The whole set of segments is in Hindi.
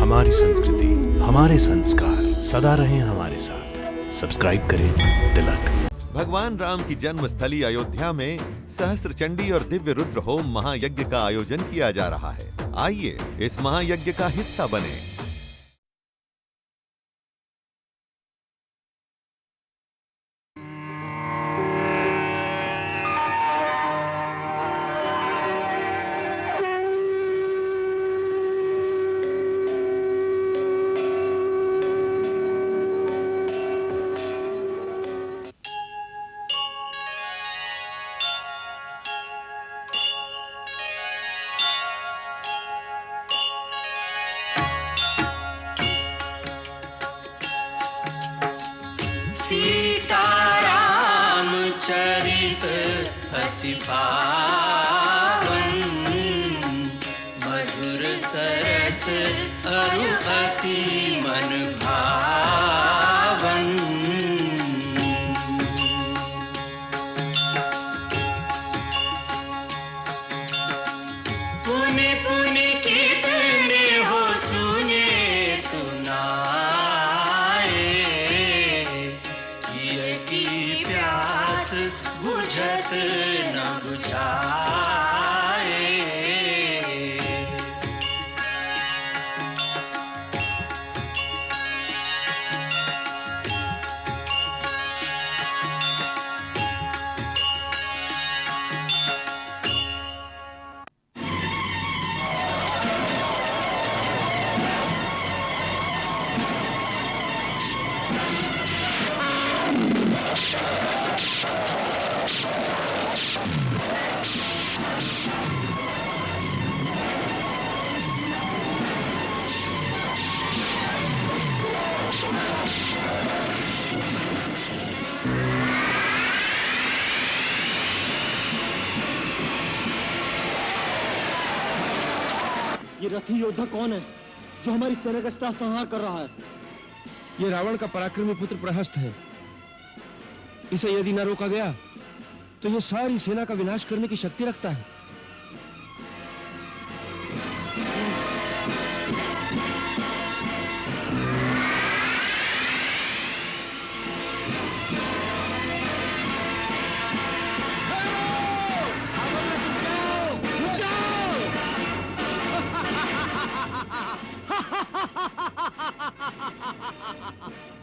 हमारी संस्कृति, हमारे संस्कार सदा रहें हमारे साथ। सब्सक्राइब करें तिलक। भगवान राम की जन्मस्थली अयोध्या में सहस्त्र चंडी और दिव्य रुद्र होम महायज्ञ का आयोजन किया जा रहा है। आइए इस महायज्ञ का हिस्सा बने। सीताराम चरित अति पावन, मधुर सरस अरु अति मन भावन। पुनि पुनि कितने हो सुने सुनाए, की प्यास बुझत न बुझाए। ये रथी योद्धा कौन है जो हमारी सेना का संहार कर रहा है? ये रावण का पराक्रमी पुत्र प्रहस्त है। इसे यदि न रोका गया तो ये सारी सेना का विनाश करने की शक्ति रखता है।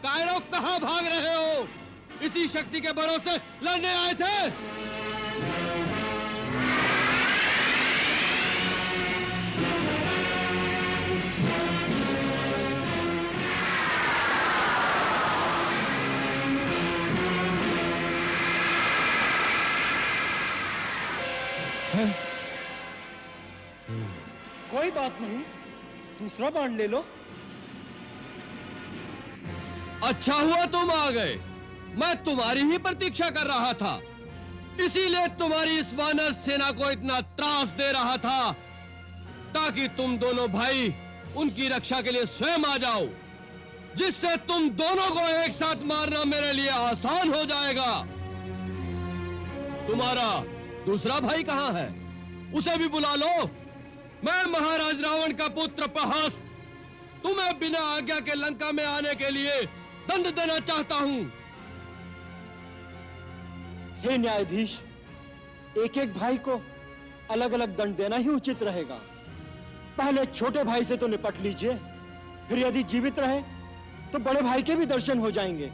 कायरों, कहां भाग रहे हो? इसी शक्ति के भरोसे लड़ने आए थे। कोई बात नहीं, दूसरा बाण ले लो। अच्छा हुआ तुम आ गए। मैं तुम्हारी ही प्रतीक्षा कर रहा था। इसीलिए तुम्हारी इस वानर सेना को इतना त्रास दे रहा था, ताकि तुम दोनों भाई उनकी रक्षा के लिए स्वयं आ जाओ, जिससे तुम दोनों को एक साथ मारना मेरे लिए आसान हो जाएगा। तुम्हारा दूसरा भाई कहां है? उसे भी बुला लो। मैं महाराज रावण का पुत्र प्रहस्त तुम्हें बिना आज्ञा के लंका में आने के लिए दंड देना चाहता हूं। हे न्यायाधीश, एक एक भाई को अलग अलग दंड देना ही उचित रहेगा। पहले छोटे भाई से तो निपट लीजिए, फिर यदि जीवित रहे तो बड़े भाई के भी दर्शन हो जाएंगे।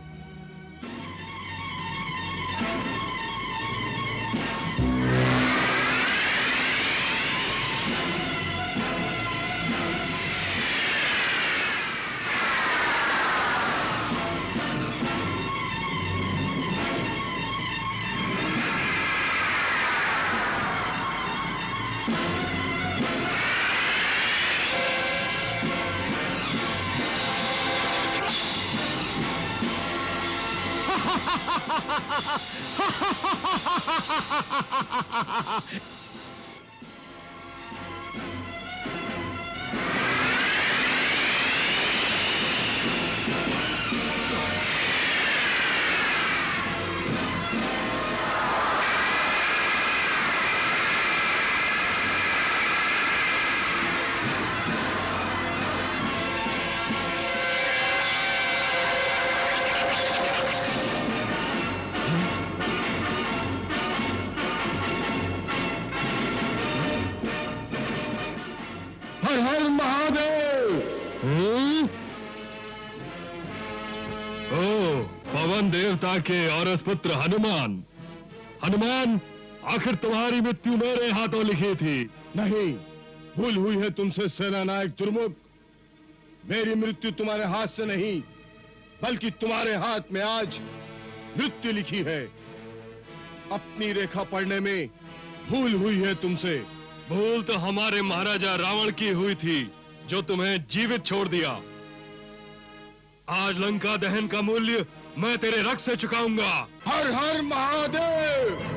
पवन देवता के औरस पुत्र हनुमान। हनुमान, आखिर तुम्हारी मृत्यु मेरे हाथों लिखी थी। नहीं, भूल हुई है तुमसे सेनानायक दुर्मुख। मेरी मृत्यु तुम्हारे हाथ से नहीं, बल्कि तुम्हारे हाथ में आज मृत्यु लिखी है। अपनी रेखा पढ़ने में भूल हुई है तुमसे। भूल तो हमारे महाराजा रावण की हुई थी, जो तुम्हें जीवित छोड़ दिया। आज लंका दहन का मूल्य मैं तेरे रक्त से चुकाऊंगा। हर हर महादेव।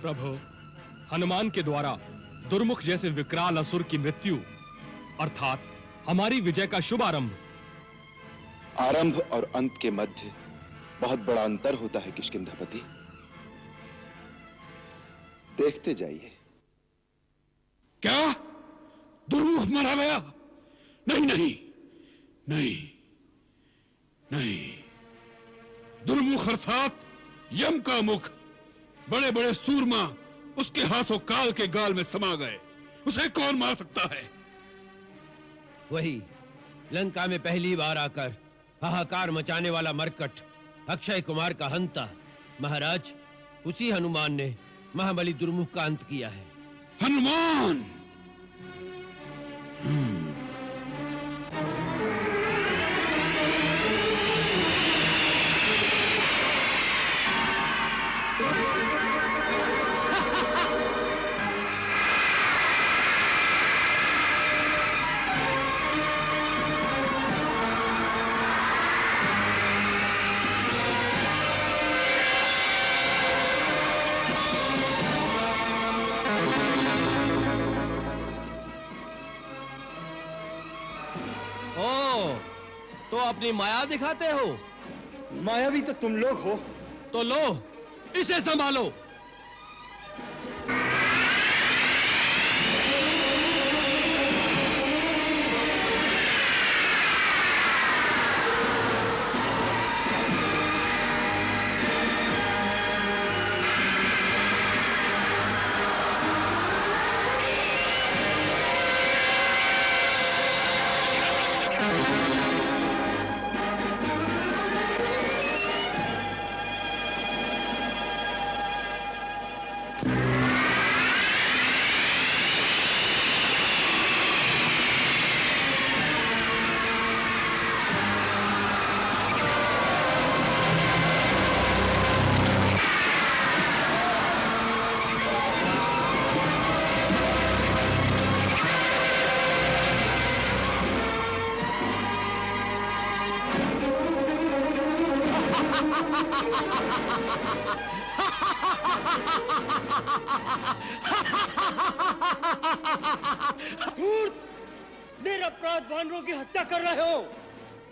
प्रभु, हनुमान के द्वारा दुर्मुख जैसे विकराल असुर की मृत्यु अर्थात हमारी विजय का शुभ आरंभ। आरंभ और अंत के मध्य बहुत बड़ा अंतर होता है किष्किंधापति। देखते जाइए। क्या दुर्मुख मारा गया? नहीं नहीं नहीं नहीं, दुर्मुख अर्थात यम का मुख। बड़े बड़े सूरमा उसके हाथों काल के गाल में समा गए। उसे कौन मार सकता है? वही लंका में पहली बार आकर हाहाकार मचाने वाला मरकट अक्षय कुमार का हंता। महाराज, उसी हनुमान ने महाबली दुर्मुख का अंत किया है। हनुमान! तो अपनी माया दिखाते हो? मायावी तो तुम लोग हो। तो लो, इसे संभालो। धूर्त! निरपराध वानरों की हत्या कर रहे हो।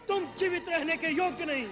तुम जीवित रहने के योग्य नहीं।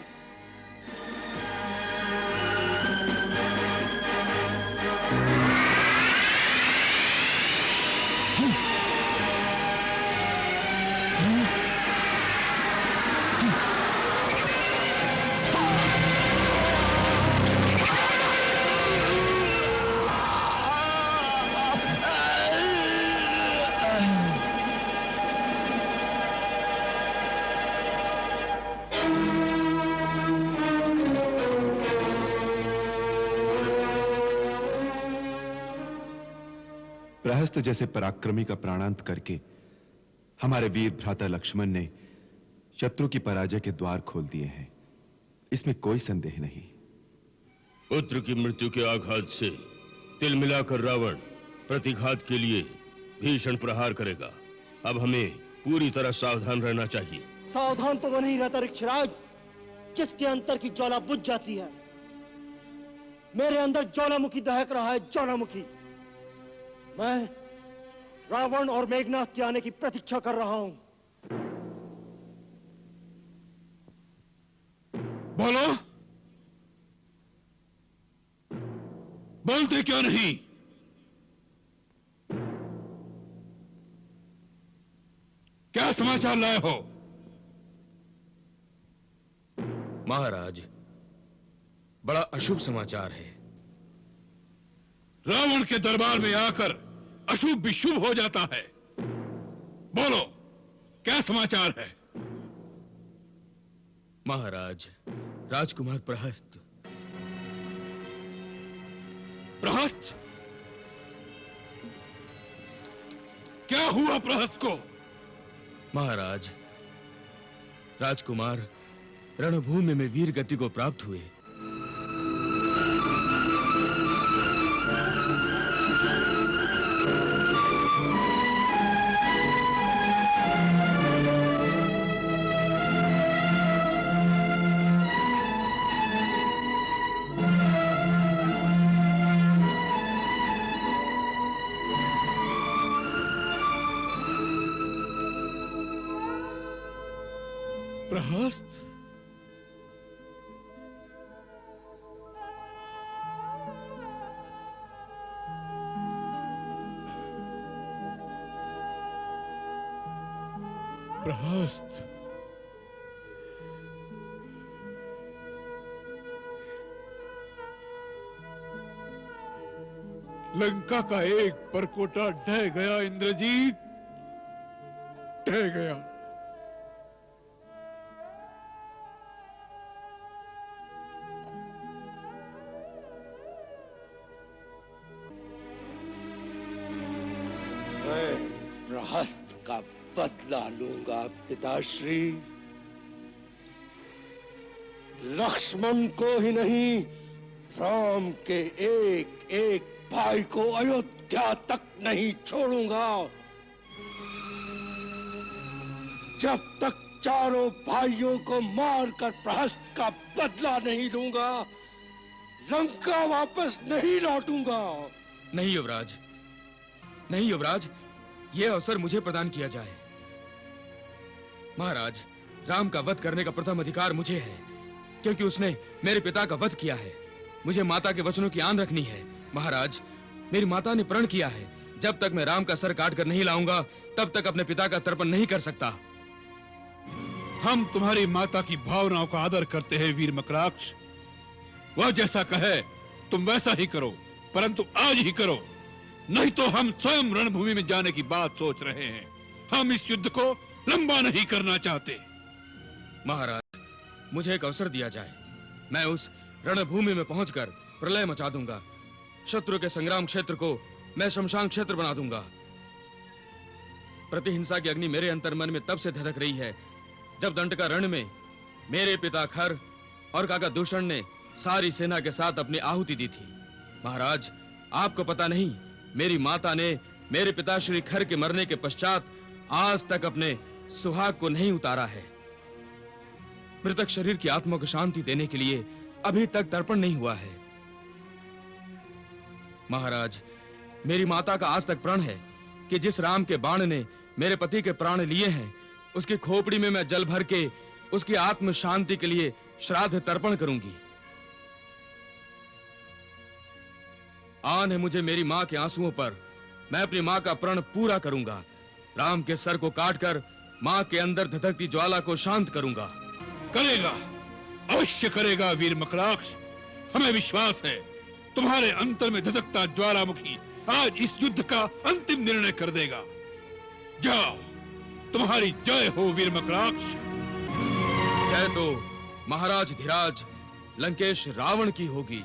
प्रहस्त जैसे पराक्रमी का प्राणांत करके हमारे वीर भ्राता लक्ष्मण ने शत्रु की पराजय के द्वार खोल दिए हैं, इसमें कोई संदेह नहीं। पुत्र की मृत्यु के आघात से तिल मिलाकर रावण प्रतिघात के लिए भीषण प्रहार करेगा। अब हमें पूरी तरह सावधान रहना चाहिए। सावधान तो वो नहीं रहता ऋक्षराज, जिसके अंतर की ज्वाला बुझ जाती है। मेरे अंदर ज्वालामुखी दहक रहा है, ज्वालामुखी। मैं रावण और मेघनाथ के आने की प्रतीक्षा कर रहा हूं। बोलो, बोलते क्यों नहीं? क्या समाचार लाए हो? महाराज, बड़ा अशुभ समाचार है। रावण के दरबार में आकर अशुभ भी शुभ हो जाता है। बोलो, क्या समाचार है? महाराज, राजकुमार प्रहस्त। प्रहस्त? क्या हुआ प्रहस्त को? महाराज, राजकुमार रणभूमि में वीर गति को प्राप्त हुए। प्रहस्त? प्रहस्त? लंका का एक परकोटा ढह गया इंद्रजीत, ढह गया। प्रहस्त का बदला लूंगा पिताश्री। लक्ष्मण को ही नहीं, राम के एक एक भाई को अयोध्या तक नहीं छोड़ूंगा। जब तक चारों भाइयों को मारकर प्रहस्त का बदला नहीं लूंगा, लंका वापस नहीं लौटूंगा। नहीं युवराज, नहीं युवराज, यह अवसर मुझे प्रदान किया जाए। महाराज, राम का वध करने का प्रथम अधिकार मुझे है, क्योंकि उसने मेरे पिता का वध किया है। मुझे माता के वचनों की आन रखनी है। महाराज, मेरी माता ने प्रण किया है, जब तक मैं राम का सर काट कर नहीं लाऊंगा, तब तक अपने पिता का तर्पण नहीं कर सकता। हम तुम्हारी माता की भावनाओं का आदर करते हैं वीर मकराक्ष। वह जैसा कहे तुम वैसा ही करो, परंतु आज ही करो, नहीं तो हम स्वयं रणभूमि में जाने की बात सोच रहे हैं। हम इस युद्ध को लंबा नहीं करना चाहते। महाराज, मुझे एक अवसर दिया जाए। मैं उस रणभूमि में पहुंचकर प्रलय मचा दूंगा। शत्रु के संग्राम क्षेत्र को मैं शमशान क्षेत्र बना दूंगा। प्रतिहिंसा की अग्नि मेरे अंतर्मन में तब से धधक रही है, जब दंडका रण में मेरे पिता खर और काका दूषण ने सारी सेना के साथ अपनी आहुति दी थी। महाराज, आपको पता नहीं, मेरी माता ने मेरे पिता श्री खर के मरने के पश्चात आज तक अपने सुहाग को नहीं उतारा है। मृतक शरीर की आत्मा को शांति देने के लिए अभी तक तर्पण नहीं हुआ है। महाराज, मेरी माता का आज तक प्रण है कि जिस राम के बाण ने मेरे पति के प्राण लिए हैं, उसकी खोपड़ी में मैं जल भर के उसकी आत्म शांति के लिए श्राद्ध तर्पण करूंगी। आन है मुझे मेरी मां के आंसुओं पर, मैं अपनी मां का प्रण पूरा करूंगा। राम के सर को काटकर मां के अंदर धधकती ज्वाला को शांत करूंगा। करेगा, अवश्य करेगा वीर मकराक्ष। हमें विश्वास है तुम्हारे अंतर में धधकता ज्वालामुखी आज इस युद्ध का अंतिम निर्णय कर देगा। जाओ, तुम्हारी जय हो वीर मकराक्ष। जय तो महाराज धीराज लंकेश रावण की होगी।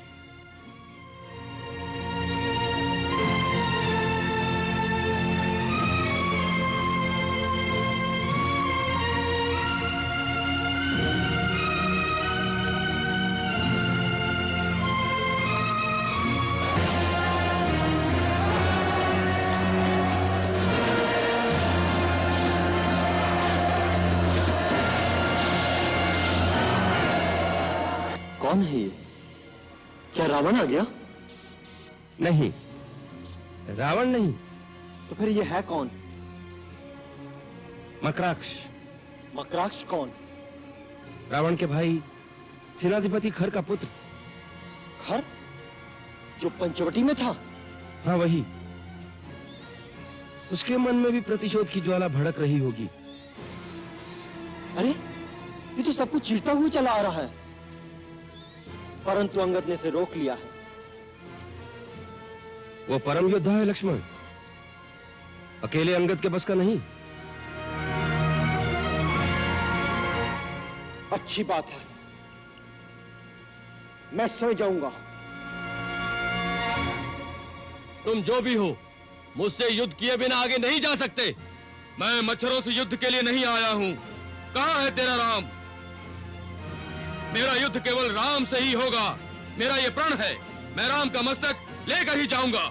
कौन है ये? क्या रावण आ गया? नहीं, रावण नहीं। तो फिर ये है कौन? मकराक्ष। मकराक्ष कौन? रावण के भाई सेनाधिपति खर का पुत्र। खर? जो पंचवटी में था? हाँ, वही। उसके मन में भी प्रतिशोध की ज्वाला भड़क रही होगी। अरे, ये तो सब कुछ चीरता हुआ चला आ रहा है, परंतु अंगद ने इसे रोक लिया है। वो परम योद्धा है लक्ष्मण, अकेले अंगद के बस का नहीं। अच्छी बात है, मैं सो जाऊंगा। तुम जो भी हो, मुझसे युद्ध किए बिना आगे नहीं जा सकते। मैं मच्छरों से युद्ध के लिए नहीं आया हूं। कहां है तेरा राम? मेरा युद्ध केवल राम से ही होगा। मेरा ये प्रण है, मैं राम का मस्तक लेकर ही जाऊंगा।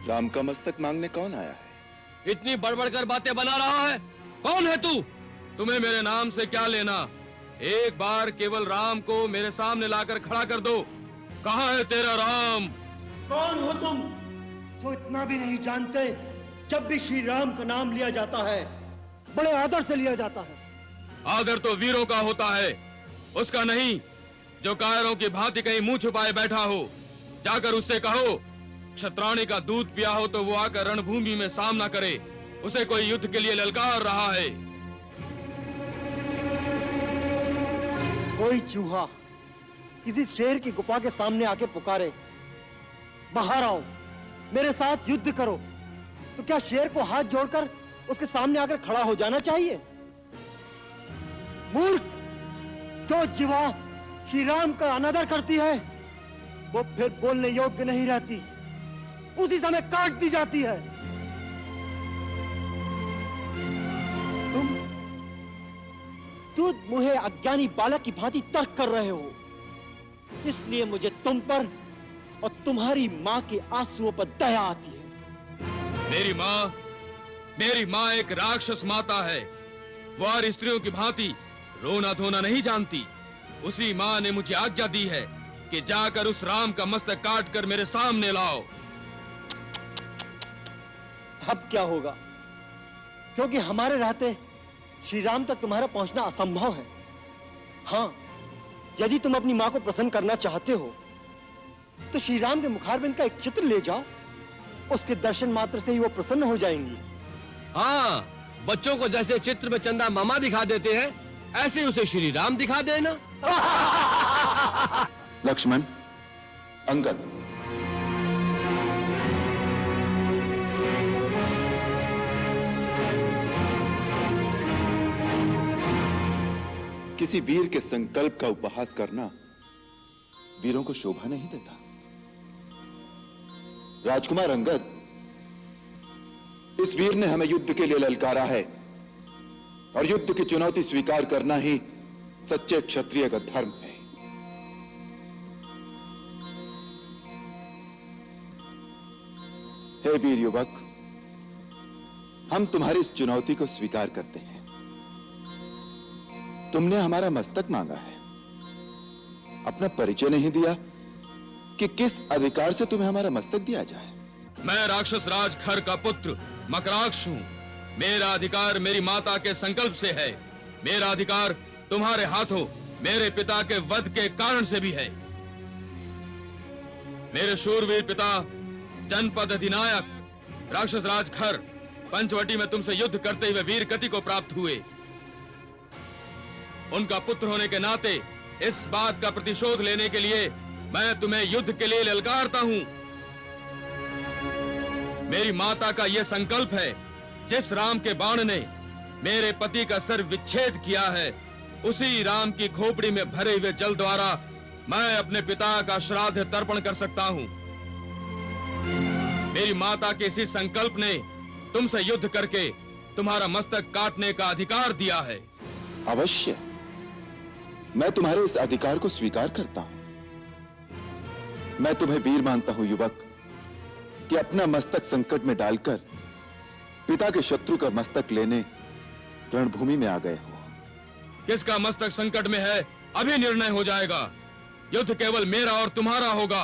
राम का मस्तक मांगने कौन आया है? इतनी बड़बड़ कर बातें बना रहा है, कौन है तू? तुम्हें मेरे नाम से क्या लेना? एक बार केवल राम को मेरे सामने लाकर खड़ा कर दो। कहां है तेरा राम? कौन हो तुम जो इतना भी नहीं जानते? जब भी श्री राम का नाम लिया जाता है, बड़े आदर से लिया जाता है। आदर तो वीरों का होता है, उसका नहीं। जो कायरों की भांति कहीं मुंह छुपाए बैठा हो, जाकर उससे कहो क्षत्राणी का दूध पिया हो तो वो आकर रणभूमि में सामना करे। उसे कोई युद्ध के लिए ललकार रहा है। कोई चूहा किसी शेर की गुफा के सामने आके पुकारे, बाहर आओ, मेरे साथ युद्ध करो, तो क्या शेर को हाथ जोड़कर उसके सामने आकर खड़ा हो जाना चाहिए? मूर्ख! जो जीवा श्री राम का अनादर करती है, वो फिर बोलने योग्य नहीं रहती, उसी समय काट दी जाती है। तुम मुझे अज्ञानी बालक की भांति तर्क कर रहे हो, इसलिए मुझे तुम पर और तुम्हारी मां के आंसुओं पर दया आती है। मेरी मां एक राक्षस माता है। वो और स्त्रियों की भांति रोना धोना नहीं जानती। उसी मां ने मुझे आज्ञा दी है कि जाकर उस राम का मस्तक काट कर मेरे सामने लाओ। अब क्या होगा? क्योंकि हमारे रहते श्री राम तक तुम्हारा पहुंचना असंभव है। हाँ, यदि तुम अपनी मां को प्रसन्न करना चाहते हो, तो श्री राम के मुखारबिंद का एक चित्र ले जाओ, उसके दर्शन मात्र से ही वो प्रसन्न हो जाएंगी। हाँ, बच्चों को जैसे चित्र में चंदा मामा दिखा देते हैं, ऐसे उसे श्री राम दिखा देना। लक्ष्मण, अंगद, किसी वीर के संकल्प का उपहास करना वीरों को शोभा नहीं देता। राजकुमार अंगद, इस वीर ने हमें युद्ध के लिए ललकारा है, और युद्ध की चुनौती स्वीकार करना ही सच्चे क्षत्रिय का धर्म है। हे वीर युवक, हम तुम्हारी इस चुनौती को स्वीकार करते हैं। तुमने हमारा मस्तक मांगा है, अपना परिचय नहीं दिया, कि किस अधिकार से तुम्हें हमारा मस्तक दिया जाए। मैं राक्षस राज खर का पुत्र मकराक्ष हूँ। मेरा अधिकार मेरी माता के संकल्प से है। मेरा अधिकार तुम्हारे हाथों मेरे पिता के वध के कारण से भी है। मेरे शूरवीर पिता जनपद अधिनायक राक्षस राज खर पंचवटी में तुमसे युद्ध करते हुए वीर गति को प्राप्त हुए। उनका पुत्र होने के नाते इस बात का प्रतिशोध लेने के लिए मैं तुम्हें युद्ध के लिए ललकारता हूं। मेरी माता का यह संकल्प है, जिस राम के बाण ने मेरे पति का सिर विच्छेद किया है, उसी राम की खोपड़ी में भरे हुए जल द्वारा मैं अपने पिता का श्राद्ध तर्पण कर सकता हूं। मेरी माता के इसी संकल्प ने तुमसे युद्ध करके तुम्हारा मस्तक काटने का अधिकार दिया है। अवश्य, मैं तुम्हारे इस अधिकार को स्वीकार करता हूं। मैं तुम्हें वीर मानता हूं युवक, कि अपना मस्तक संकट में डालकर पिता के शत्रु का मस्तक लेने रणभूमि में आ गए हो। किसका मस्तक संकट में है अभी निर्णय हो जाएगा। युद्ध केवल मेरा और तुम्हारा होगा,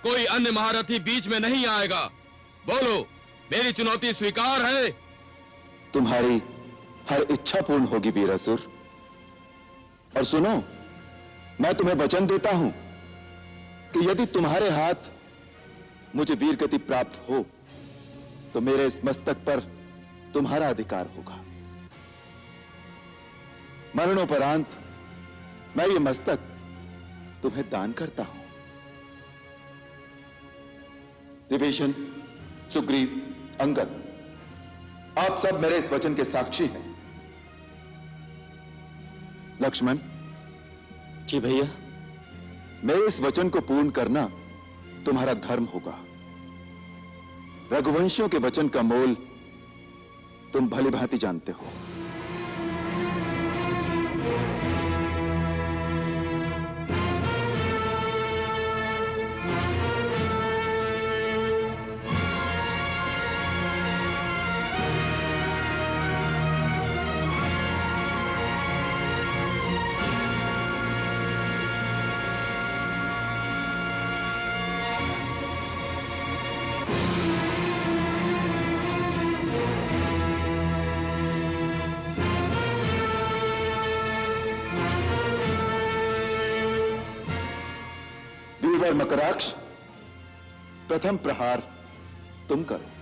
कोई अन्य महारथी बीच में नहीं आएगा। बोलो, मेरी चुनौती स्वीकार है? तुम्हारी हर इच्छा पूर्ण होगी वीरासुर। और सुनो, मैं तुम्हें वचन देता हूं कि यदि तुम्हारे हाथ मुझे वीर गति प्राप्त हो तो मेरे इस मस्तक पर तुम्हारा अधिकार होगा। मरणोपरांत मैं ये मस्तक तुम्हें दान करता हूं। विभीषण, सुग्रीव, अंगद, आप सब मेरे इस वचन के साक्षी हैं। लक्ष्मण जी भैया। मेरे इस वचन को पूर्ण करना तुम्हारा धर्म होगा। रघुवंशियों के वचन का मोल तुम भली भांति जानते हो। वीरवर मकराक्ष, प्रथम प्रहार तुम करो।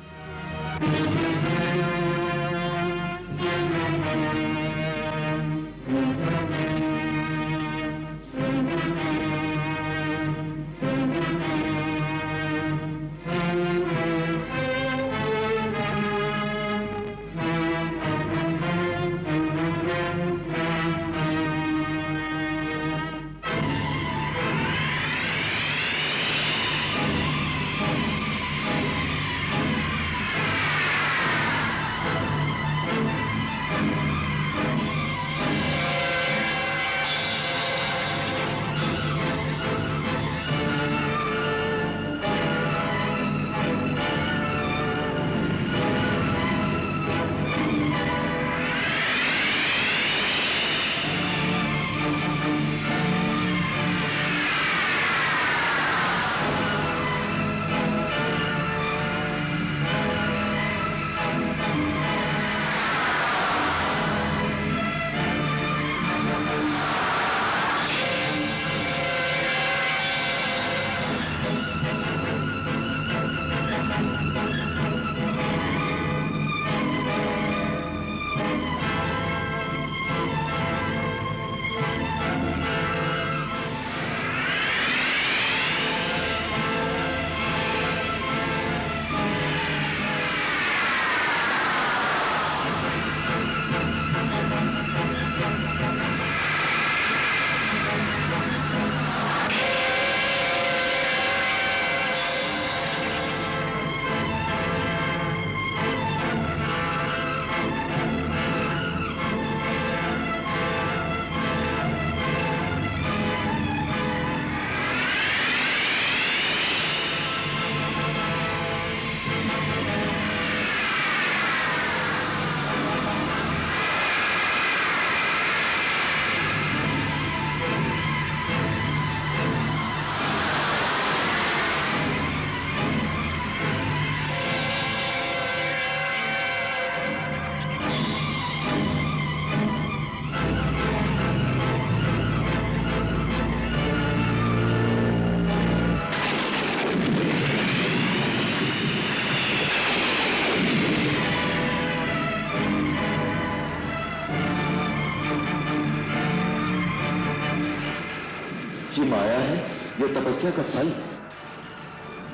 वो तपस्या का फल।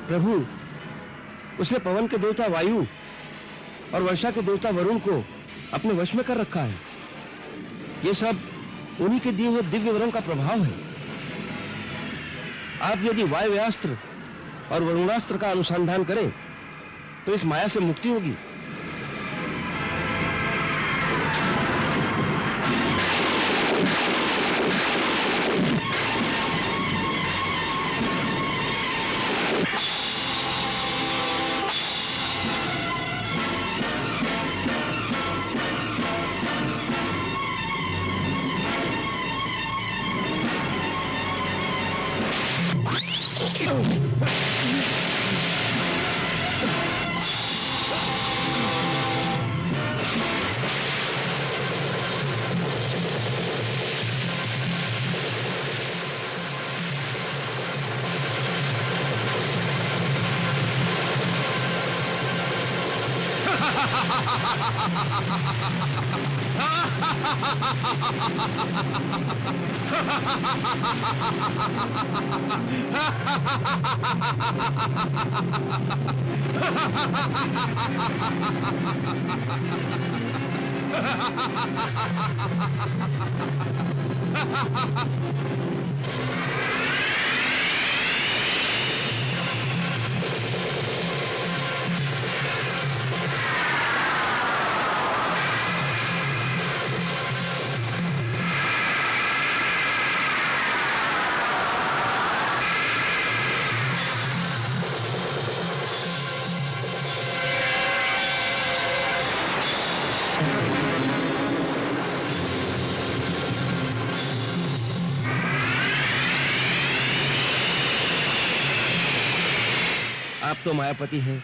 प्रभु, उसने पवन के देवता वायु और वर्षा के देवता वरुण को अपने वश में कर रखा है। ये सब उन्हीं के दिए हुए दिव्य वरों का प्रभाव है। आप यदि वायव्यास्त्र और वरुणास्त्र का अनुसंधान करें तो इस माया से मुक्ति होगी। आप तो मायापति हैं।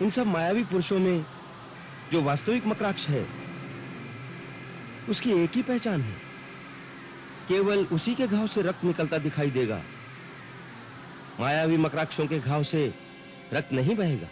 इन सब मायावी पुरुषों में जो वास्तविक मकराक्ष है उसकी एक ही पहचान है, केवल उसी के घाव से रक्त निकलता दिखाई देगा। मायावी मकराक्षों के घाव से रक्त नहीं बहेगा।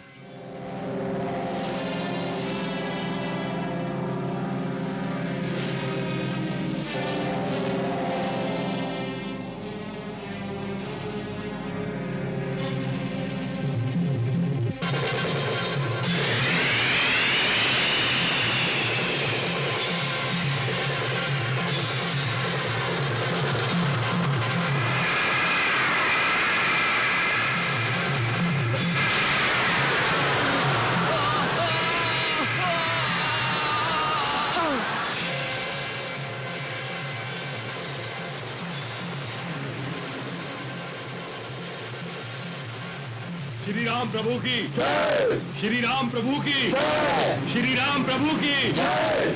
श्री राम प्रभु की जय। श्री राम प्रभु की जय। श्री राम प्रभु की जय।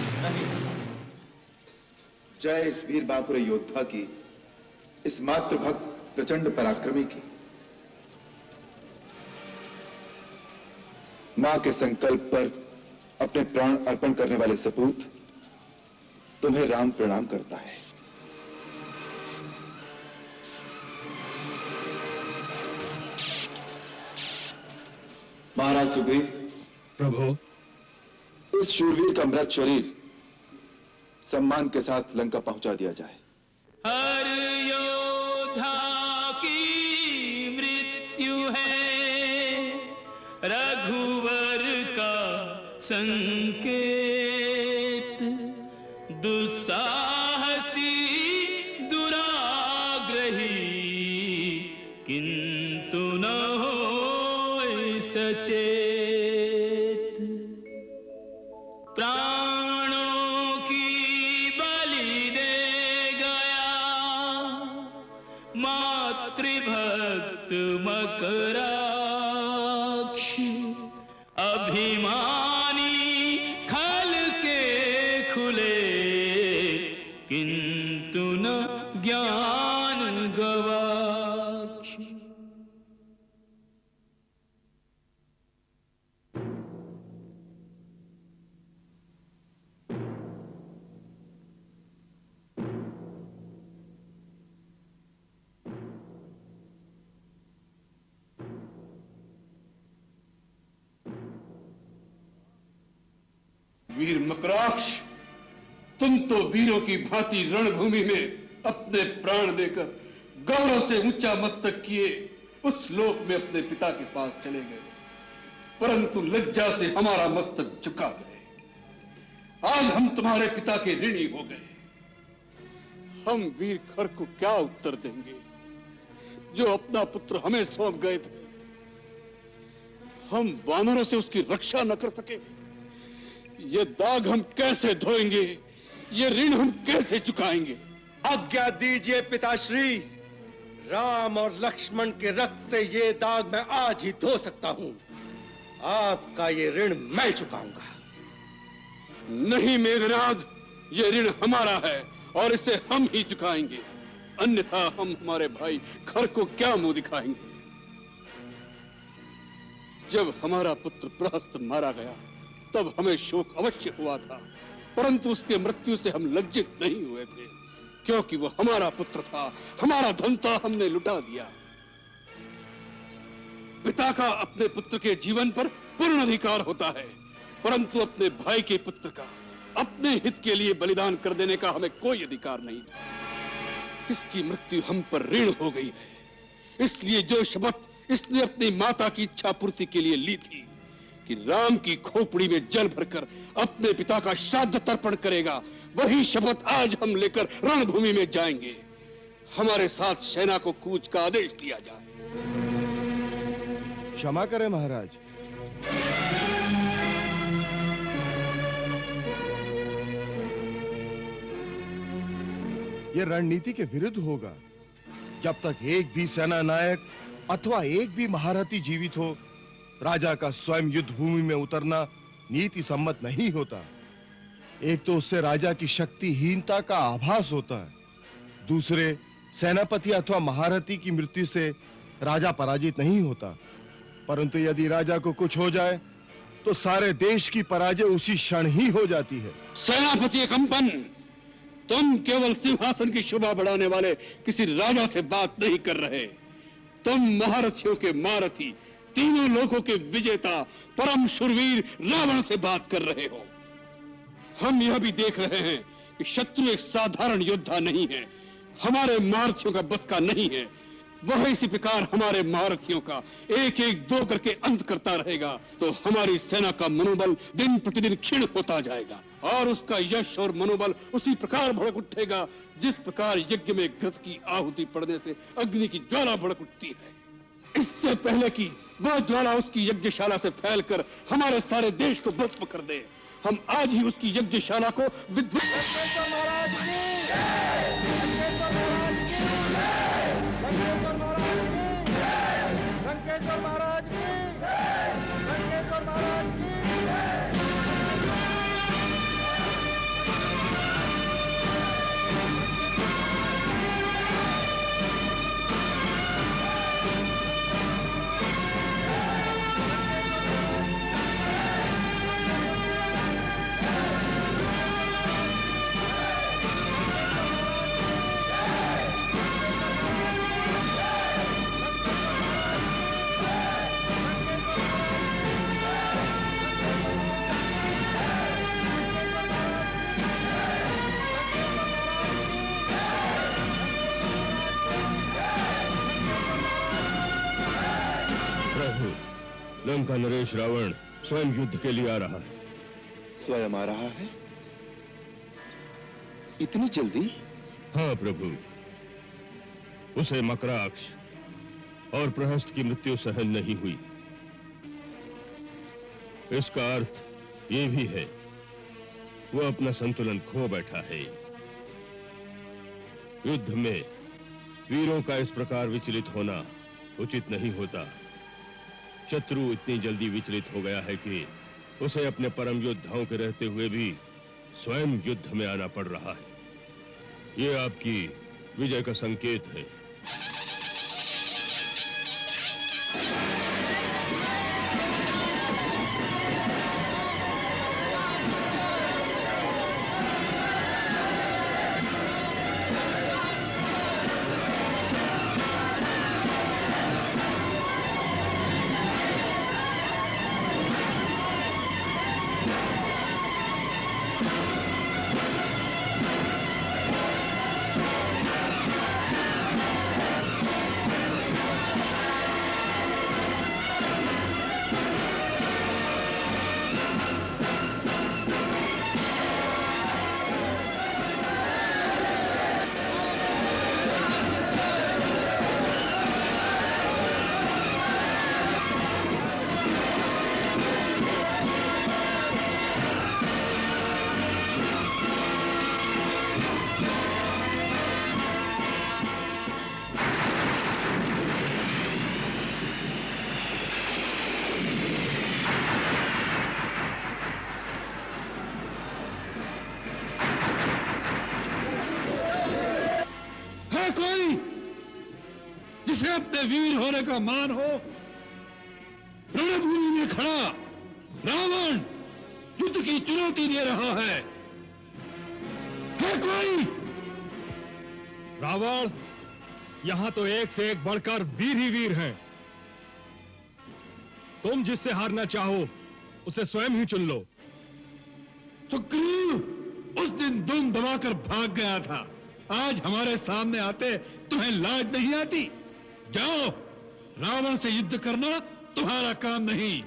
जय इस वीर बापुर योद्धा की, इस मातृभक्त प्रचंड पराक्रमी की। मां के संकल्प पर अपने प्राण अर्पण करने वाले सपूत तुम्हें राम प्रणाम करता है। महाराज सुग्रीव, प्रभु, इस शूरवीर का मृत शरीर सम्मान के साथ लंका पहुंचा दिया जाए। हर योद्धा की मृत्यु है रघुवर का संकेत, दुस्साहसी दुराग्रही किंतु न होए सचेत, प्राणों की बलि दे गया मातृभक्त मकराक्ष, अभिमानी खल के खुले किंतु न ज्ञान गवाक्ष। वीर मकराक्ष, तुम तो वीरों की भांति रणभूमि में अपने प्राण देकर गौरव से ऊंचा मस्तक किए उस लोक में अपने पिता के पास चले गए, परंतु लज्जा से हमारा मस्तक झुका गए। आज हम तुम्हारे पिता के ऋणी हो गए। हम वीर खर को क्या उत्तर देंगे जो अपना पुत्र हमें सौंप गए थे? हम वानरों से उसकी रक्षा न कर सके। ये दाग हम कैसे धोएंगे? ये ऋण हम कैसे चुकाएंगे? आज्ञा दीजिए पिताश्री, राम और लक्ष्मण के रक्त से ये दाग मैं आज ही धो सकता हूं। आपका ये ऋण मैं चुकाऊंगा। नहीं मेघनाद, ये ऋण हमारा है और इसे हम ही चुकाएंगे, अन्यथा हम हमारे भाई खर को क्या मुंह दिखाएंगे? जब हमारा पुत्र प्रहस्त मारा गया तब हमें शोक अवश्य हुआ था, परंतु उसके मृत्यु से हम लज्जित नहीं हुए थे, क्योंकि वो हमारा पुत्र था, हमारा धन था, हमने लुटा दिया। पिता का अपने पुत्र के जीवन पर पूर्ण अधिकार होता है, परंतु अपने भाई के पुत्र का अपने हित के लिए बलिदान कर देने का हमें कोई अधिकार नहीं था। इसकी मृत्यु हम पर ऋण हो गई है। इसलिए जो शपथ इसने अपनी माता की इच्छा पूर्ति के लिए ली थी कि राम की खोपड़ी में जल भरकर अपने पिता का श्राद्ध तर्पण करेगा, वही शपथ आज हम लेकर रणभूमि में जाएंगे। हमारे साथ सेना को कूच का आदेश दिया जाए। क्षमा करें महाराज, यह रणनीति के विरुद्ध होगा। जब तक एक भी सेना नायक अथवा एक भी महारथी जीवित हो, राजा का स्वयं युद्ध भूमि में उतरना नीति सम्मत नहीं होता। एक तो उससे राजा की शक्तिहीनता का आभास होता है, दूसरे सेनापति अथवा महारथी की मृत्यु से राजा पराजित नहीं होता, परंतु यदि राजा को कुछ हो जाए तो सारे देश की पराजय उसी क्षण ही हो जाती है। सेनापति कंपन, तुम केवल सिंहासन की शोभा बढ़ाने वाले किसी राजा से बात नहीं कर रहे। तुम महारथियों के महारथी, तीनों लोकों के विजेता, परम शूरवीर रावण से बात कर रहे हो। हम यह भी देख रहे हैं कि शत्रु एक साधारण योद्धा नहीं है, हमारे महारथियों का बस का नहीं है। वह इसी प्रकार हमारे महारथियों का एक एक दो करके अंत करता रहेगा तो हमारी सेना का मनोबल दिन प्रतिदिन क्षीण होता जाएगा और उसका यश और मनोबल उसी प्रकार भड़क उठेगा जिस प्रकार यज्ञ में घृत की आहुति पड़ने से अग्नि की ज्वाला भड़क उठती है। इससे पहले कि वह ज्वाला उसकी यज्ञशाला से फैलकर हमारे सारे देश को भस्म कर दे, हम आज ही उसकी यज्ञशाला को लंका नरेश रावण स्वयं युद्ध के लिए आ रहा है। स्वयं आ रहा है? इतनी जल्दी? हाँ प्रभु, उसे मकराक्ष और प्रहस्त की मृत्यु सहन नहीं हुई। इसका अर्थ ये भी है वो अपना संतुलन खो बैठा है। युद्ध में वीरों का इस प्रकार विचलित होना उचित नहीं होता। शत्रु इतनी जल्दी विचलित हो गया है कि उसे अपने परम योद्धाओं के रहते हुए भी स्वयं युद्ध में आना पड़ रहा है। यह आपकी विजय का संकेत है। ऐसे वीर होने का मान हो। रणभूमि में खड़ा रावण युद्ध की चुनौती दे रहा है कोई? रावण, यहां तो एक से एक बढ़कर वीर ही वीर हैं। तुम जिससे हारना चाहो उसे स्वयं ही चुन लो। सुग्रीव उस दिन दुम दबाकर भाग गया था, आज हमारे सामने आते तुम्हें लाज नहीं आती? जाओ, रावण से युद्ध करना तुम्हारा काम नहीं।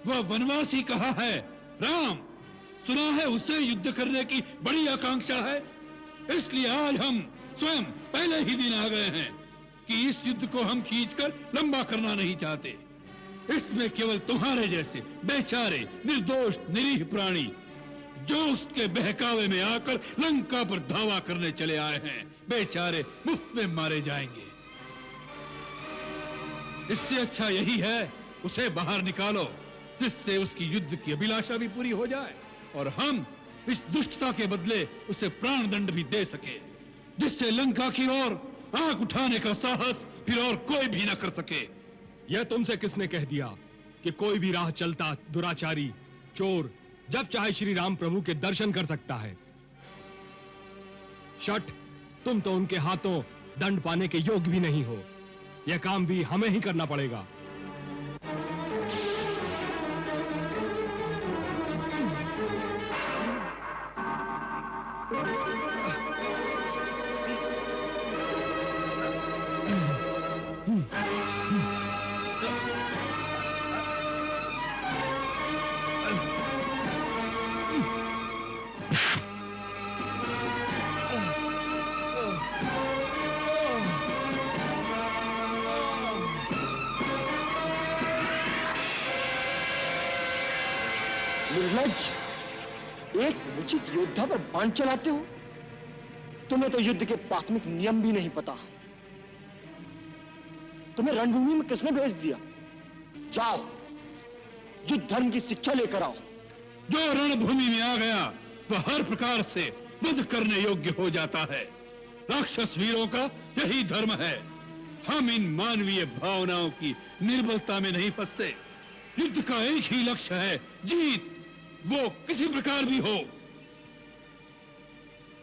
वह वनवासी कहा है राम, सुना है उससे युद्ध करने की बड़ी आकांक्षा है, इसलिए आज हम स्वयं पहले ही दिन आ गए हैं कि इस युद्ध को हम खींचकर लंबा करना नहीं चाहते। इसमें केवल तुम्हारे जैसे बेचारे निर्दोष निरीह प्राणी जो उसके बहकावे में आकर लंका पर धावा करने चले आए हैं, बेचारे मुफ्त में मारे जाएंगे। इससे अच्छा यही है उसे बाहर निकालो, जिससे उसकी युद्ध की अभिलाषा भी पूरी हो जाए और हम इस दुष्टता के बदले उसे प्राण दंड भी दे सके, जिससे लंका की ओर आंख उठाने का साहस फिर और कोई भी न कर सके। यह तुमसे किसने कह दिया कि कोई भी राह चलता दुराचारी चोर जब चाहे श्री राम प्रभु के दर्शन कर सकता है? शठ, तुम तो उनके हाथों दंड पाने के योग्य भी नहीं हो। यह काम भी हमें ही करना पड़ेगा। निर्लज्ज, एक उचित योद्धा पर बाण चलाते हो? तुम्हें तो युद्ध के प्राथमिक नियम भी नहीं पता। तुम्हें रणभूमि में किसने भेज दिया? जाओ, युद्ध धर्म की शिक्षा लेकर आओ। जो रणभूमि में आ गया वह हर प्रकार से वध करने योग्य हो जाता है। राक्षस वीरों का यही धर्म है। हम इन मानवीय भावनाओं की निर्बलता में नहीं फंसते। युद्ध का एक ही लक्ष्य है, जीत, वो किसी प्रकार भी हो।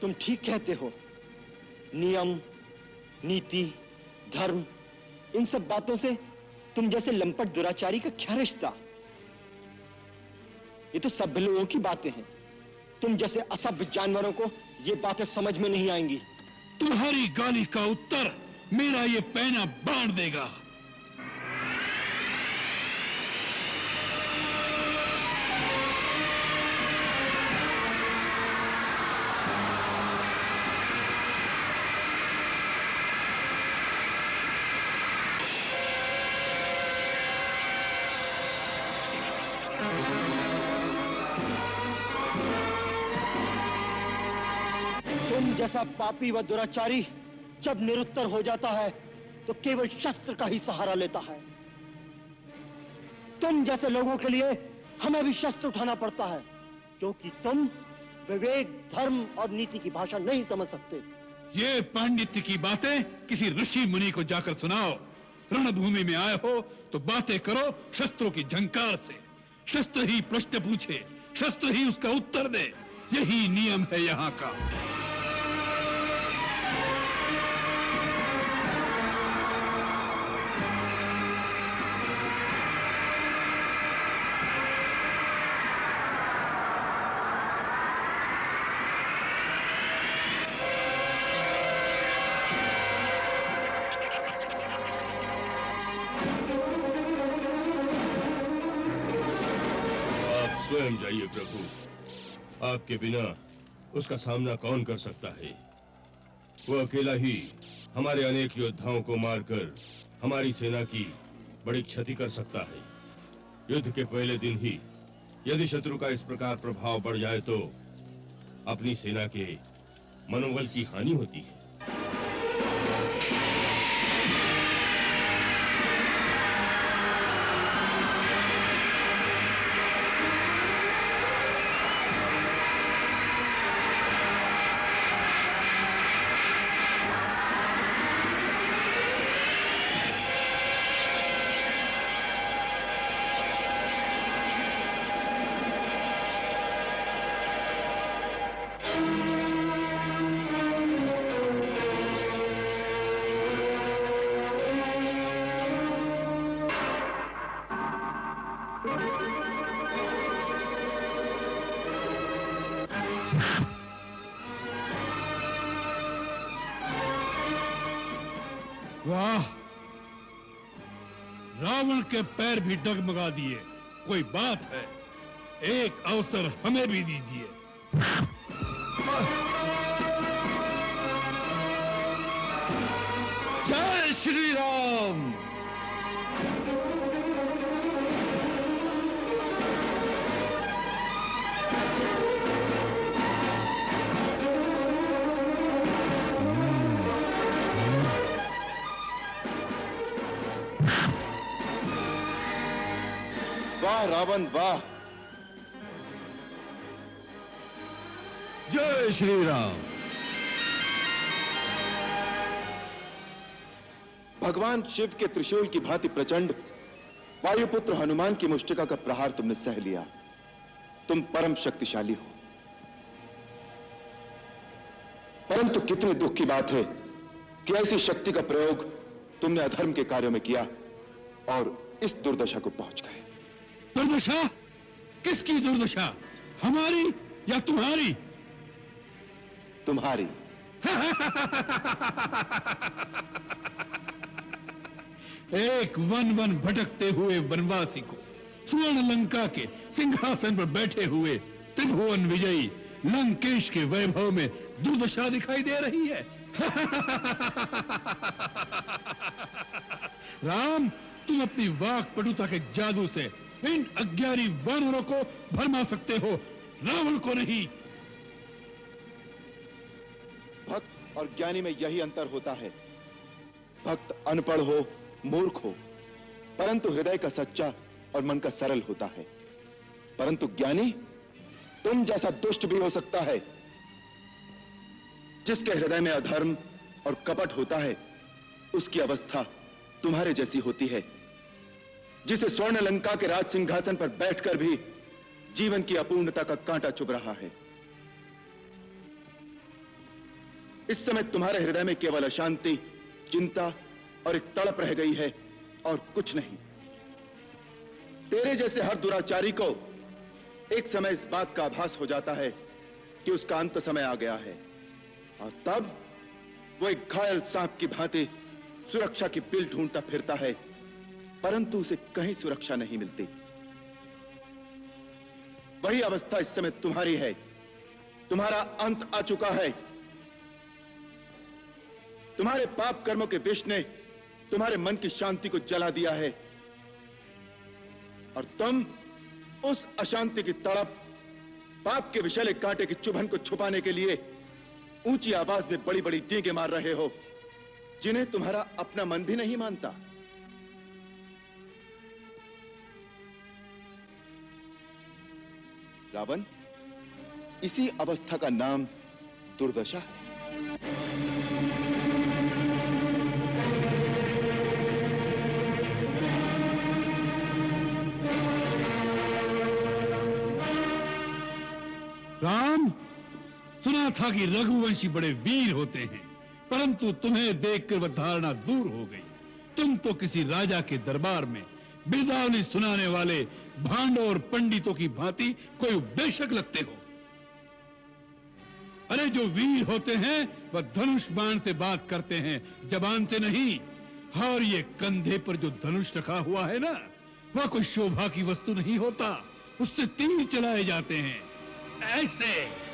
तुम ठीक कहते हो। नियम, नीति, धर्म, इन सब बातों से तुम जैसे लंपट दुराचारी का क्या रिश्ता? ये तो सभ्य लोगों की बातें हैं। तुम जैसे असभ्य जानवरों को ये बातें समझ में नहीं आएंगी। तुम्हारी गाली का उत्तर मेरा ये पैना बांध देगा। तुम जैसा पापी व दुराचारी जब निरुत्तर हो जाता है तो केवल शस्त्र का ही सहारा लेता है। तुम जैसे लोगों के लिए हमें भी शस्त्र उठाना पड़ता है, क्योंकि तुम विवेक, धर्म और नीति की भाषा नहीं समझ सकते। ये पांडित्य की बातें किसी ऋषि मुनि को जाकर सुनाओ। रणभूमि में आए हो तो बातें करो शस्त्रों की झंकार से। शस्त्र ही प्रश्न पूछे, शस्त्र ही उसका उत्तर दे, यही नियम है यहाँ का। स्वयं जाइए प्रभु, आपके बिना उसका सामना कौन कर सकता है? वो अकेला ही हमारे अनेक योद्धाओं को मारकर हमारी सेना की बड़ी क्षति कर सकता है। युद्ध के पहले दिन ही यदि शत्रु का इस प्रकार प्रभाव बढ़ जाए तो अपनी सेना के मनोबल की हानि होती है। वाह, रावण के पैर भी डगमगा दिए। कोई बात है, एक अवसर हमें भी दीजिए। जय श्री राम। वाह रावण वाह। जय श्री राम। भगवान शिव के त्रिशूल की भांति प्रचंड वायुपुत्र हनुमान की मुष्टिका का प्रहार तुमने सह लिया। तुम परम शक्तिशाली हो, परंतु कितने दुख की बात है कि ऐसी शक्ति का प्रयोग तुमने अधर्म के कार्यों में किया और इस दुर्दशा को पहुंच गए। दुर्दशा? किसकी दुर्दशा, हमारी या तुम्हारी? तुम्हारी। एक वन वन भटकते हुए वनवासी को स्वर्ण लंका के सिंहासन पर बैठे हुए त्रिभुवन विजयी लंकेश के वैभव में दुर्दशा दिखाई दे रही है। राम, तुम अपनी वाक पटुता के जादू से इन अज्ञानी वानरों को भरमा सकते हो, रावण को नहीं। भक्त और ज्ञानी में यही अंतर होता है। भक्त अनपढ़ हो, मूर्ख हो, परंतु हृदय का सच्चा और मन का सरल होता है। परंतु ज्ञानी तुम जैसा दुष्ट भी हो सकता है। जिसके हृदय में अधर्म और कपट होता है, उसकी अवस्था तुम्हारे जैसी होती है। जिसे स्वर्ण लंका के राज सिंहासन पर बैठकर भी जीवन की अपूर्णता का कांटा चुभ रहा है। इस समय तुम्हारे हृदय में केवल अशांति, चिंता और एक तड़प रह गई है और कुछ नहीं। तेरे जैसे हर दुराचारी को एक समय इस बात का आभास हो जाता है कि उसका अंत समय आ गया है, और तब वो एक घायल सांप की भांति सुरक्षा की बिल ढूंढता फिरता है, परंतु उसे कहीं सुरक्षा नहीं मिलती। वही अवस्था इस समय तुम्हारी है। तुम्हारा अंत आ चुका है। तुम्हारे पाप कर्मों के विष ने तुम्हारे मन की शांति को जला दिया है, और तुम उस अशांति की तड़प, पाप के विषैले कांटे की चुभन को छुपाने के लिए ऊंची आवाज में बड़ी बड़ी डींगे मार रहे हो, जिन्हें तुम्हारा अपना मन भी नहीं मानता। रावण, इसी अवस्था का नाम दुर्दशा है। राम, सुना था कि रघुवंशी बड़े वीर होते हैं, परंतु तुम्हें देखकर वह धारणा दूर हो गई। तुम तो किसी राजा के दरबार में बिरदावली सुनाने वाले भांडों और पंडितों की भांति कोई उपदेशक लगते हो। अरे जो वीर होते हैं वह धनुष बाण से बात करते हैं, जबान से नहीं। और ये कंधे पर जो धनुष रखा हुआ है ना, वह कोई शोभा की वस्तु नहीं होता, उससे तीर चलाए जाते हैं ऐसे।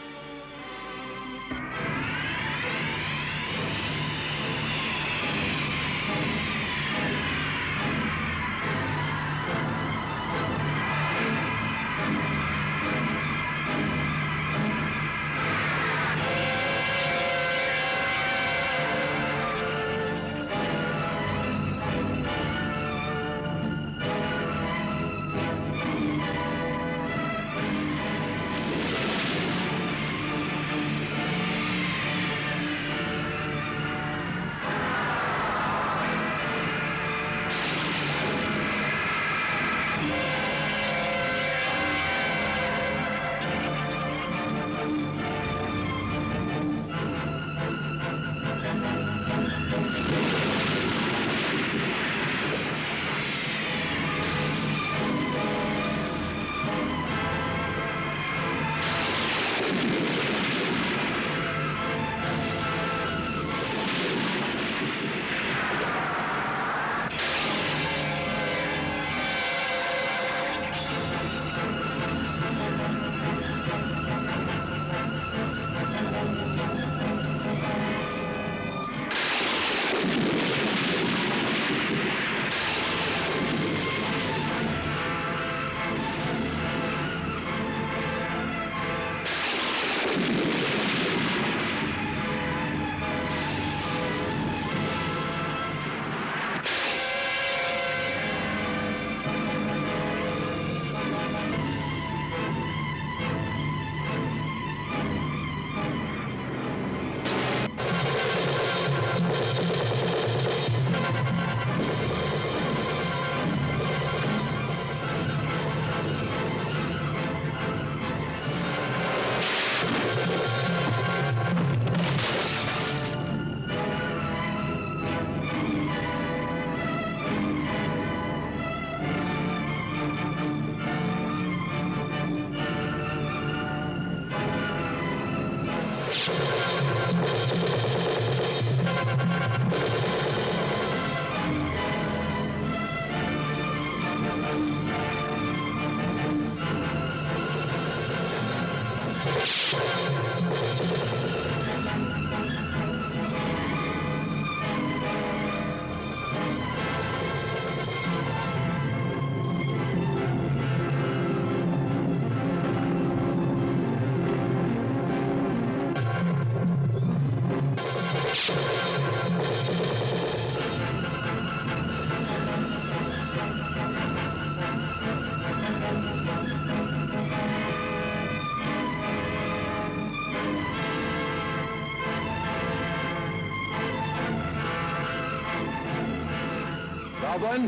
भुवन,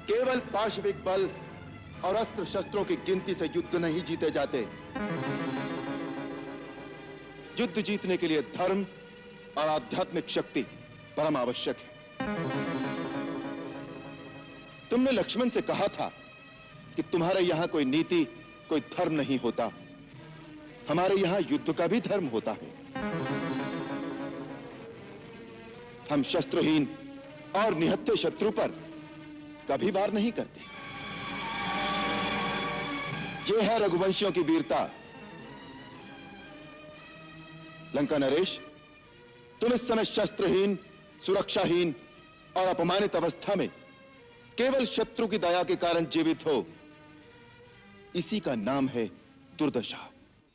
केवल पाशविक बल और अस्त्र शस्त्रों की गिनती से युद्ध नहीं जीते जाते। युद्ध जीतने के लिए धर्म और आध्यात्मिक शक्ति परम आवश्यक है। तुमने लक्ष्मण से कहा था कि तुम्हारे यहां कोई नीति, कोई धर्म नहीं होता। हमारे यहां युद्ध का भी धर्म होता है। हम शस्त्रहीन और निहत्थे शत्रु पर कभी वार नहीं करते। यह है रघुवंशियों की वीरता। लंका नरेश, तुम इस समय शस्त्रहीन, सुरक्षाहीन और अपमानित अवस्था में केवल शत्रु की दया के कारण जीवित हो। इसी का नाम है दुर्दशा।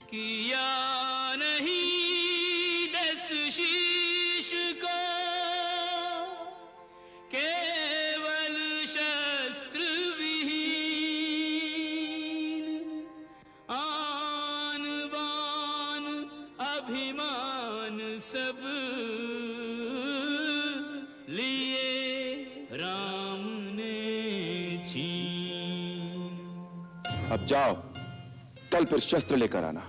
किया नहीं दस शीश को, केवल शस्त्र विहीन, आन बान अभिमान सब लिए राम ने छीन। अब जाओ, कल फिर शस्त्र लेकर आना।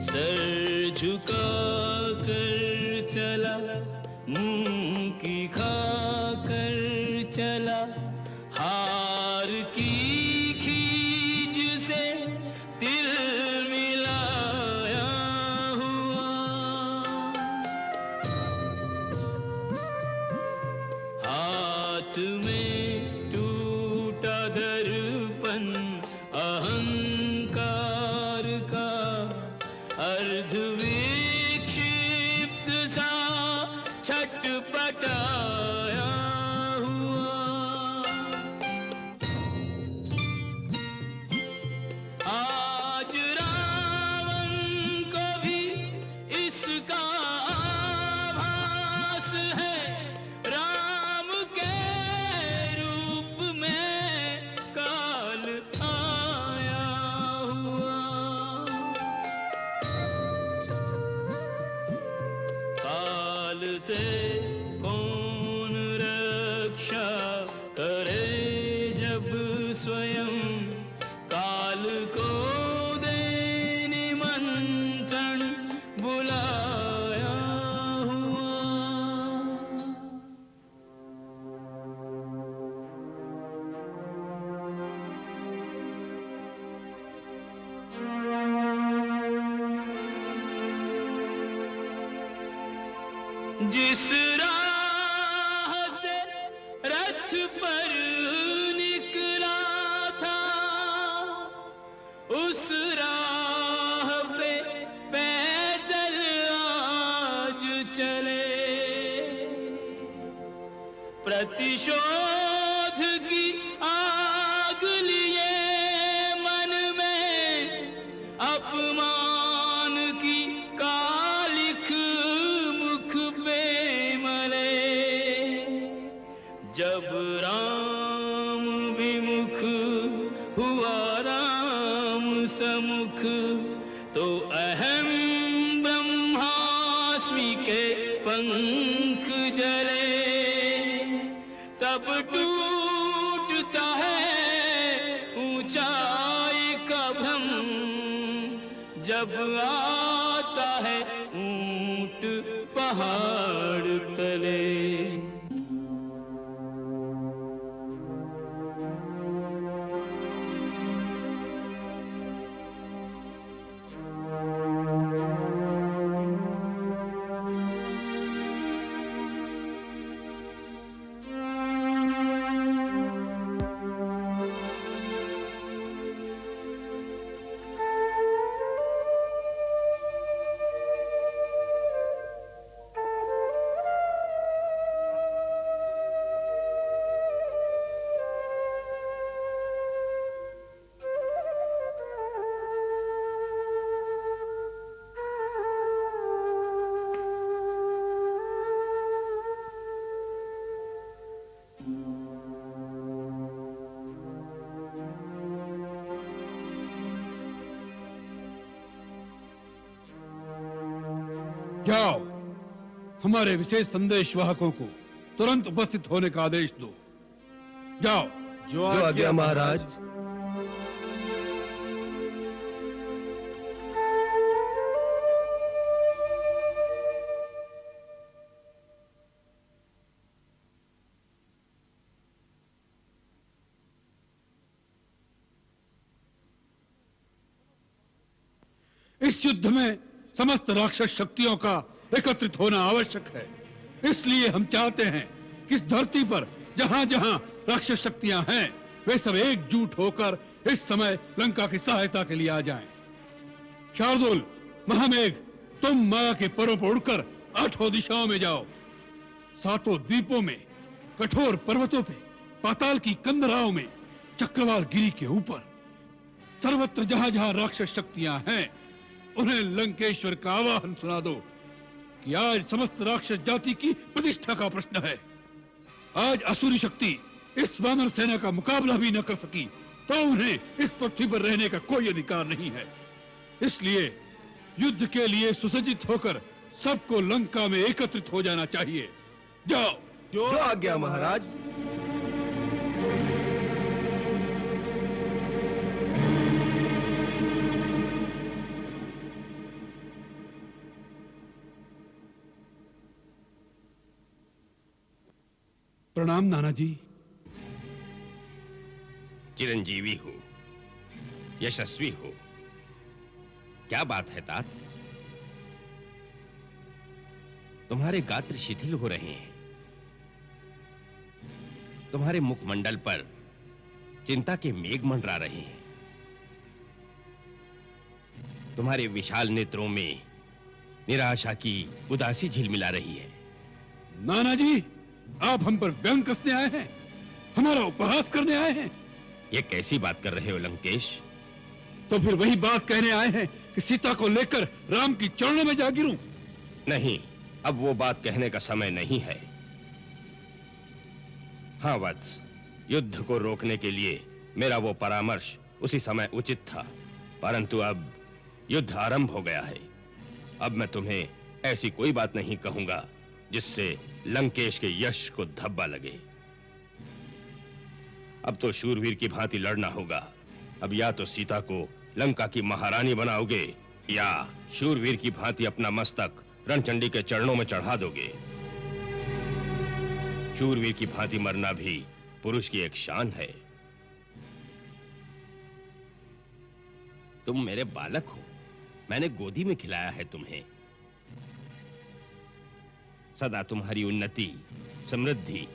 सर झुका कर चला, मुंह की खा कर चला, हार की खीज से तिल मिलाया हुआ। हाथ में टूटा दर्पण अहंकार का, अर्ध विक्षिप्त सा छटपटाया हुआ। आज रावण को भी इसका आभास है, राम के रूप में काल आया हुआ। काल से कौन रक्षा करे जब स्वयं काल को दे निमंत्रण बुलाया हुआ। जिस राह से रथ पर निकला था, उस राह पे पैदल आज चले। प्रतिशोध की आग लिए मन में, अपमान की कालिख मुख पे मले। जब राम विमुख हुआ राम समुख, तो अहम ब्रह्मास्मि के पंख जले। तब टूटता है ऊंचाई का भ्रम, जब आता है ऊंट पहाड़ तले। जाओ, हमारे विशेष संदेशवाहकों को तुरंत उपस्थित होने का आदेश दो। जाओ। जो आज्ञा महाराज। इस युद्ध में समस्त राक्षस शक्तियों का एकत्रित होना आवश्यक है। इसलिए हम चाहते हैं कि इस धरती पर जहां जहां राक्षस शक्तियां हैं, वे सब एकजुट होकर इस समय लंका की सहायता के लिए आ जाएं। शार्दुल, महामेघ, तुम माया के परों पर उड़कर 8 दिशाओं में जाओ। 7 द्वीपों में, कठोर पर्वतों पे, पाताल की कंदराओं में, चक्रवार गिरी के ऊपर, सर्वत्र जहां जहां राक्षस शक्तियां हैं, उन्हें लंकेश्वर का आवाहन सुना दो कि आज समस्त राक्षस जाति की प्रतिष्ठा का प्रश्न है। आज असुरी शक्ति इस वानर सेना का मुकाबला भी न कर सकी तो उन्हें इस पृथ्वी पर रहने का कोई अधिकार नहीं है। इसलिए युद्ध के लिए सुसज्जित होकर सबको लंका में एकत्रित हो जाना चाहिए। जाओ। जो आज्ञा महाराज। प्रणाम नाना जी। चिरंजीवी हो, यशस्वी हो। क्या बात है तात? तुम्हारे गात्र शिथिल हो रहे हैं। तुम्हारे मुखमंडल पर चिंता के मेघ मंडरा रहे हैं। तुम्हारे विशाल नेत्रों में निराशा की उदासी झिलमिला रही है। नाना जी, आप हम पर व्यंग कसने आए हैं? हमारा उपहास करने आए हैं? ये कैसी बात कर रहे हो लंकेश? तो फिर वही बात कहने आए हैं कि सीता को लेकर राम की चरणों में जा गिरूं? नहीं, अब वो बात कहने का समय नहीं है। हाँ वत्स, युद्ध को रोकने के लिए मेरा वो परामर्श उसी समय उचित था, परंतु अब युद्ध आरंभ हो गया है। अब मैं तुम्हें ऐसी कोई बात नहीं कहूंगा जिससे लंकेश के यश को धब्बा लगे। अब तो शूरवीर की भांति लड़ना होगा। अब या तो सीता को लंका की महारानी बनाओगे या शूरवीर की भांति अपना मस्तक रणचंडी के चरणों में चढ़ा दोगे। शूरवीर की भांति मरना भी पुरुष की एक शान है। तुम मेरे बालक हो, मैंने गोदी में खिलाया है तुम्हें। सदा तुम्हारी उन्नति, समृद्धि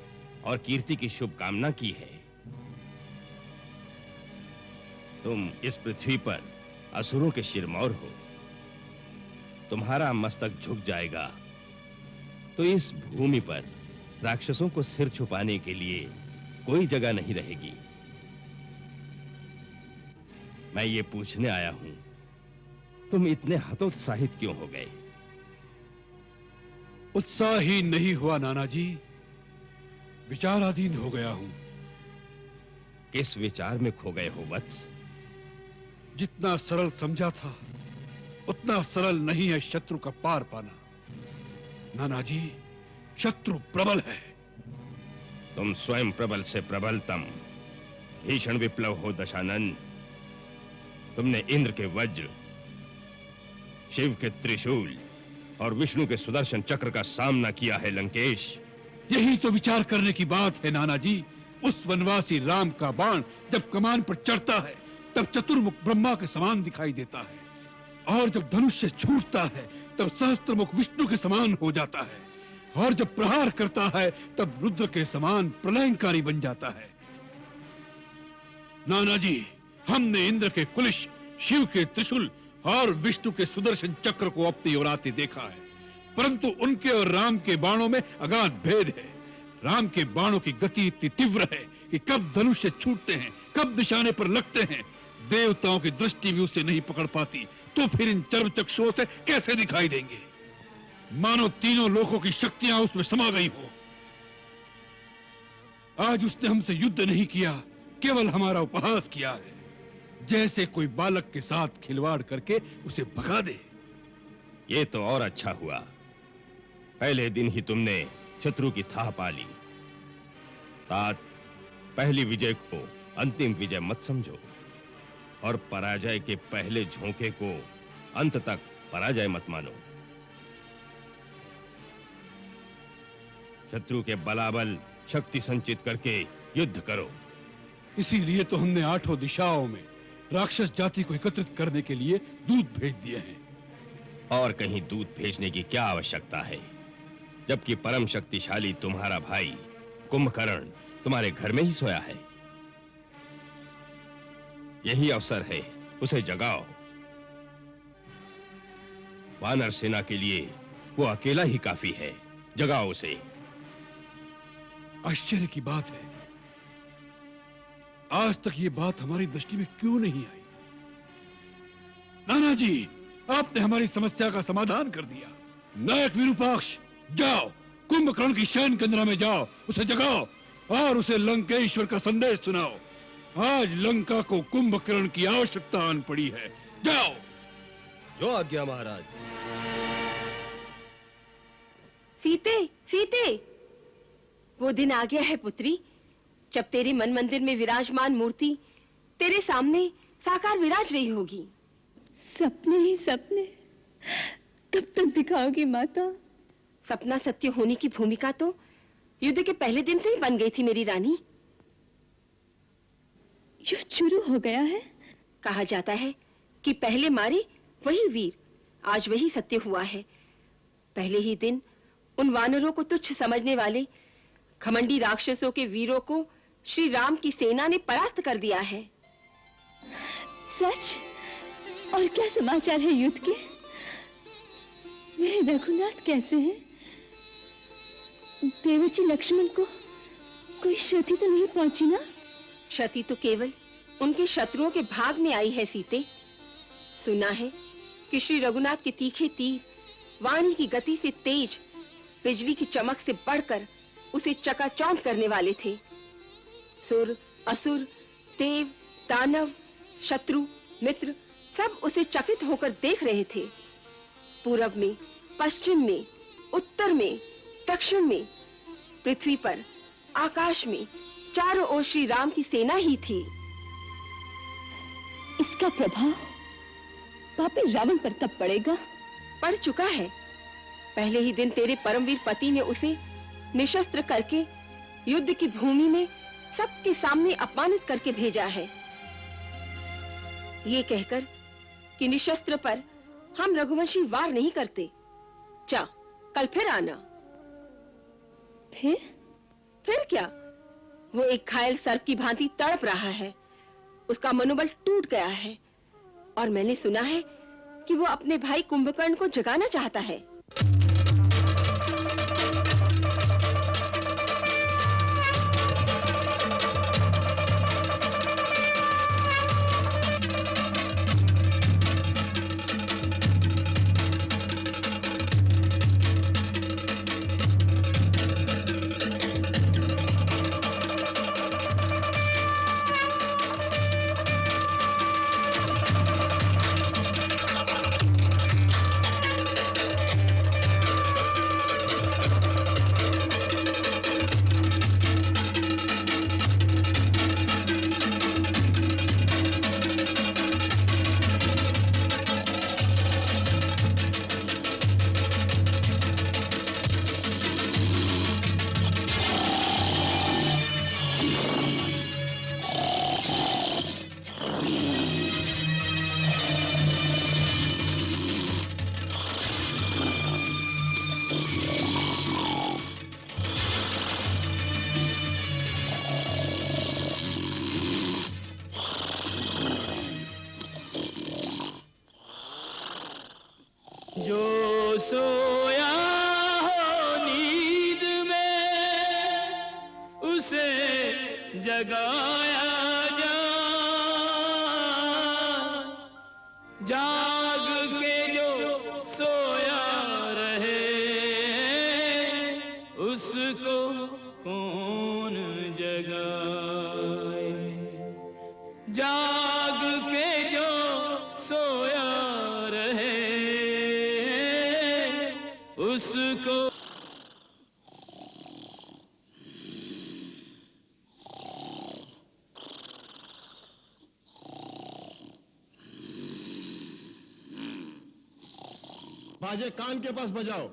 और कीर्ति की शुभकामना की है। तुम इस पृथ्वी पर असुरों के शिरमौर हो। तुम्हारा मस्तक झुक जाएगा तो इस भूमि पर राक्षसों को सिर छुपाने के लिए कोई जगह नहीं रहेगी। मैं ये पूछने आया हूं, तुम इतने हतोत्साहित क्यों हो गए? उत्साही नहीं हुआ नाना जी, विचाराधीन हो गया हूं। किस विचार में खो गए हो वत्स? जितना सरल समझा था उतना सरल नहीं है शत्रु का पार पाना। नाना जी, शत्रु प्रबल है। तुम स्वयं प्रबल से प्रबलतम भीषण विप्लव हो दशानन। तुमने इंद्र के वज्र, शिव के त्रिशूल और विष्णु के सुदर्शन चक्र का सामना किया है लंकेश। यही तो विचार करने की बात है नाना जी। उस वनवासी राम का बाण जब कमान पर चढ़ता है तब चतुर्मुख ब्रह्मा के समान दिखाई देता है, और जब धनुष से छूटता है तब सहस्त्रमुख विष्णु के समान हो जाता है, और जब प्रहार करता है तब रुद्र के समान प्रलयंकारी बन जाता है। नाना जी, हमने इंद्र के कुलिश, शिव के त्रिशूल और विष्णु के सुदर्शन चक्र को अपनी ओर आते देखा है, परंतु उनके और राम के बाणों में अगाध भेद है। राम के बाणों की गति इतनी तीव्र है कि कब धनुष से छूटते हैं, कब निशाने पर लगते हैं, देवताओं की दृष्टि भी उसे नहीं पकड़ पाती, तो फिर इन चर्म चक्षुओं से कैसे दिखाई देंगे? मानो तीनों लोकों की शक्तियां उसमें समा गई हो। आज उसने हमसे युद्ध नहीं किया, केवल हमारा उपहास किया है, जैसे कोई बालक के साथ खिलवाड़ करके उसे भगा दे। ये तो और अच्छा हुआ पहले दिन ही तुमने शत्रु की थाह पा ली। तात, पहली विजय को अंतिम विजय मत समझो और पराजय के पहले झोंके को अंत तक पराजय मत मानो। शत्रु के बलाबल शक्ति संचित करके युद्ध करो। इसीलिए तो हमने 8 दिशाओं में राक्षस जाति को एकत्रित करने के लिए दूत भेज दिए हैं। और कहीं दूत भेजने की क्या आवश्यकता है, जबकि परम शक्तिशाली तुम्हारा भाई कुंभकर्ण तुम्हारे घर में ही सोया है। यही अवसर है, उसे जगाओ। वानर सेना के लिए वो अकेला ही काफी है, जगाओ उसे। आश्चर्य की बात है, आज तक ये बात हमारी दृष्टि में क्यों नहीं आई? नाना जी, आपने हमारी समस्या का समाधान कर दिया। नायक विरूपाक्ष, जाओ कुंभकर्ण की शयन केंद्र में जाओ, उसे जगाओ और उसे लंकेश्वर का संदेश सुनाओ। आज लंका को कुंभकर्ण की आवश्यकता आन पड़ी है। जाओ। जो आज्ञा महाराज। सीते, सीते, वो दिन आ गया है पुत्री, जब तेरे मन मंदिर में विराजमान मूर्ति तेरे सामने साकार विराज रही होगी। सपने ही सपने, कब तक दिखाओगी माता? सपना सत्य होने की भूमिका तो युद्ध के पहले दिन से ही बन गई थी मेरी रानी। युद्ध शुरू हो गया है। कहा जाता है कि पहले मारे वही वीर, आज वही सत्य हुआ है। पहले ही दिन उन वानरों को तुच्छ समझने वाले घमंडी राक्षसों के वीरों को श्री राम की सेना ने परास्त कर दिया है। सच? और क्या समाचार है युद्ध के? मेरे रघुनाथ कैसे हैं? देवची लक्ष्मण को कोई क्षति तो नहीं पहुंची ना? क्षति तो केवल उनके शत्रुओं के भाग में आई है सीते। सुना है कि श्री रघुनाथ के तीखे तीर वाणी की गति से तेज, बिजली की चमक से बढ़कर उसे चकाचौंध करने वाले थे। सुर, असुर, देव, दानव, शत्रु, मित्र सब उसे चकित होकर देख रहे थे। पूरब में, पश्चिम में, उत्तर में, दक्षिण में, पृथ्वी पर, आकाश में चारों ओर श्री राम की सेना ही थी। इसका प्रभाव पापी रावण पर कब पड़ेगा? पड़ चुका है। पहले ही दिन तेरे परमवीर पति ने उसे निशस्त्र करके युद्ध की भूमि में सबके सामने अपमानित करके भेजा है, ये कहकर कि निशस्त्र पर हम रघुवंशी वार नहीं करते। जा, कल फिर आना। फिर क्या? वो एक घायल सर्प की भांति तड़प रहा है, उसका मनोबल टूट गया है और मैंने सुना है कि वो अपने भाई कुंभकर्ण को जगाना चाहता है। जो सोया हो नींद में उसे जगाया जा, जाग के जो सोया रहे उसको कौन जगाए। जाग के जो सोया रहे उसको बाजे कान के पास बजाओ।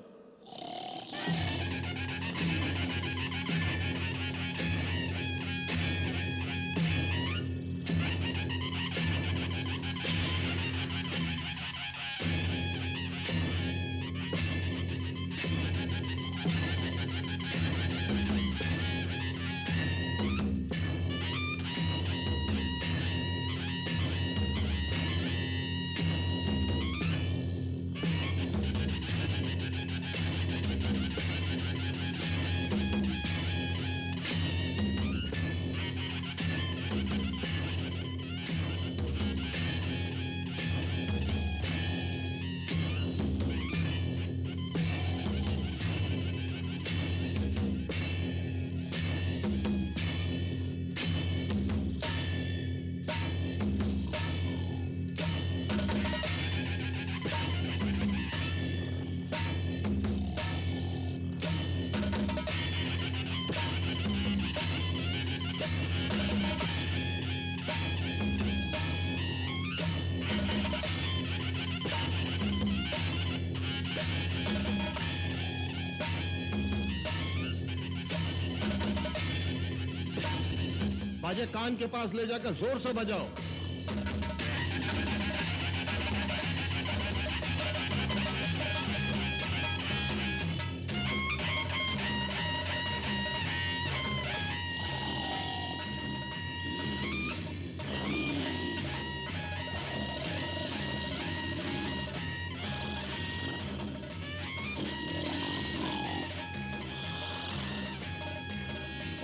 बाजे कान के पास ले जाकर जोर से बजाओ।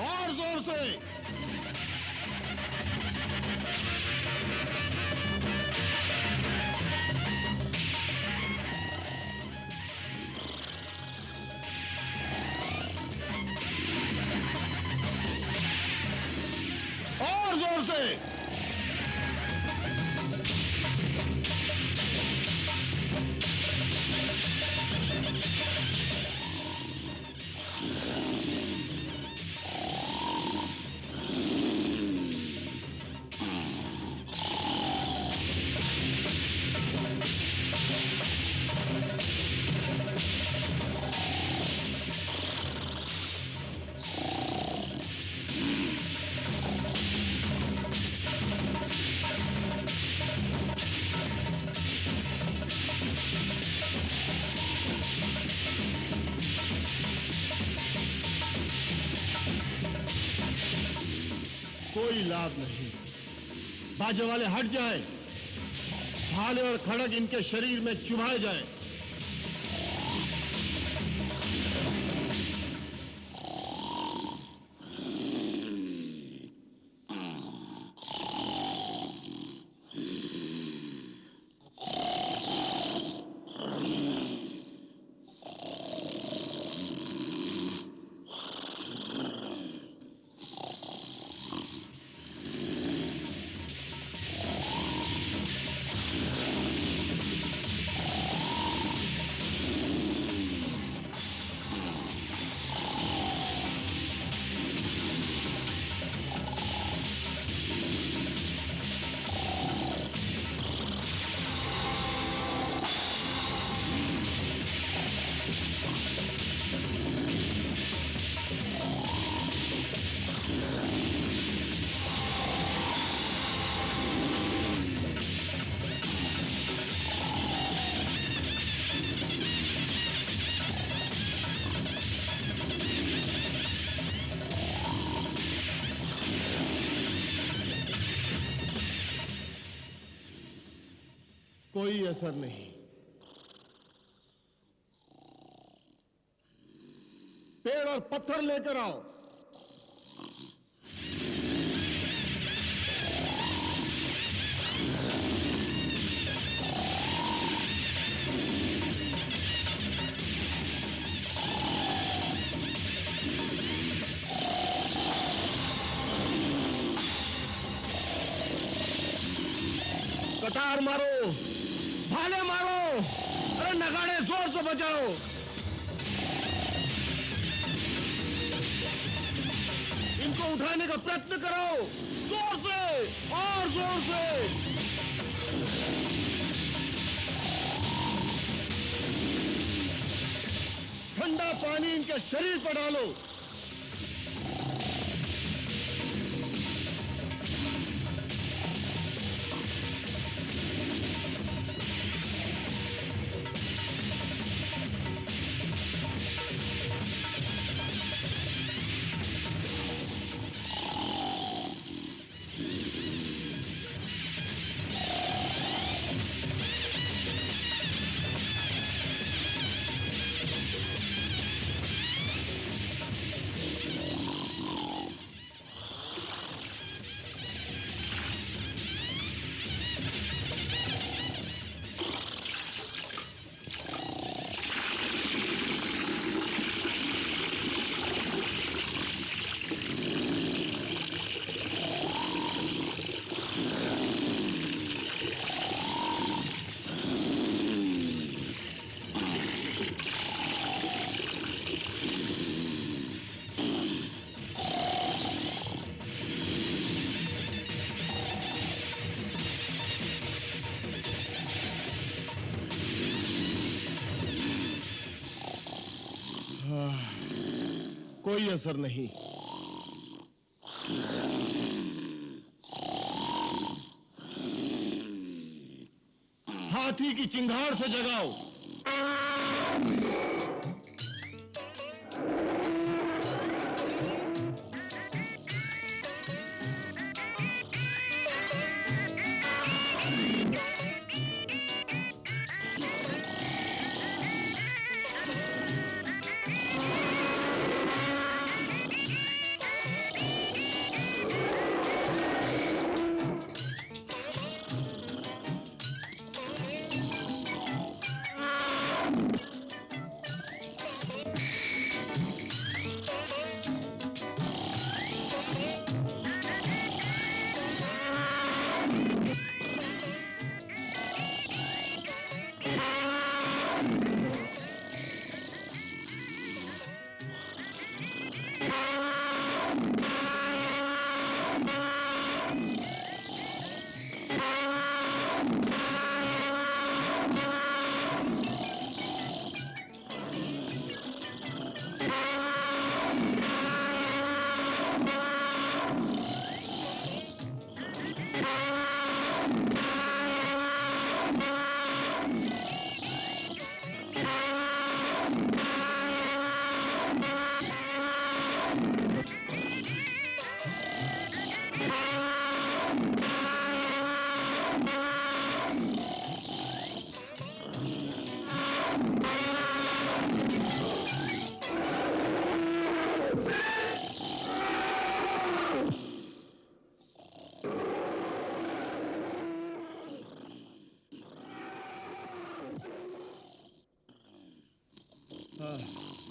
और जोर से। और जोर से। कोई लाभ नहीं। बाजे वाले हट जाएं, भाले और खड़ग इनके शरीर में चुभाए जाएं। कोई असर नहीं। पेड़ और पत्थर लेकर आओ। कतार मारो, भाले मारो, अरे नगाड़े जोर से बजाओ। इनको उठाने का प्रयत्न करो, जोर से और जोर से। ठंडा पानी इनके शरीर पर डालो। कोई असर नहीं। हाथी की चिंगार से जगाओ।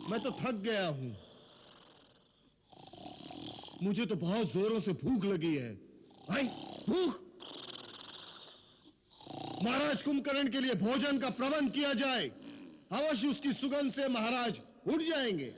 मैं तो थक गया हूं। मुझे तो बहुत जोरों से भूख लगी है। आई भूख। महाराज कुंभकर्ण के लिए भोजन का प्रबंध किया जाए। अवश्य उसकी सुगंध से महाराज उठ जाएंगे।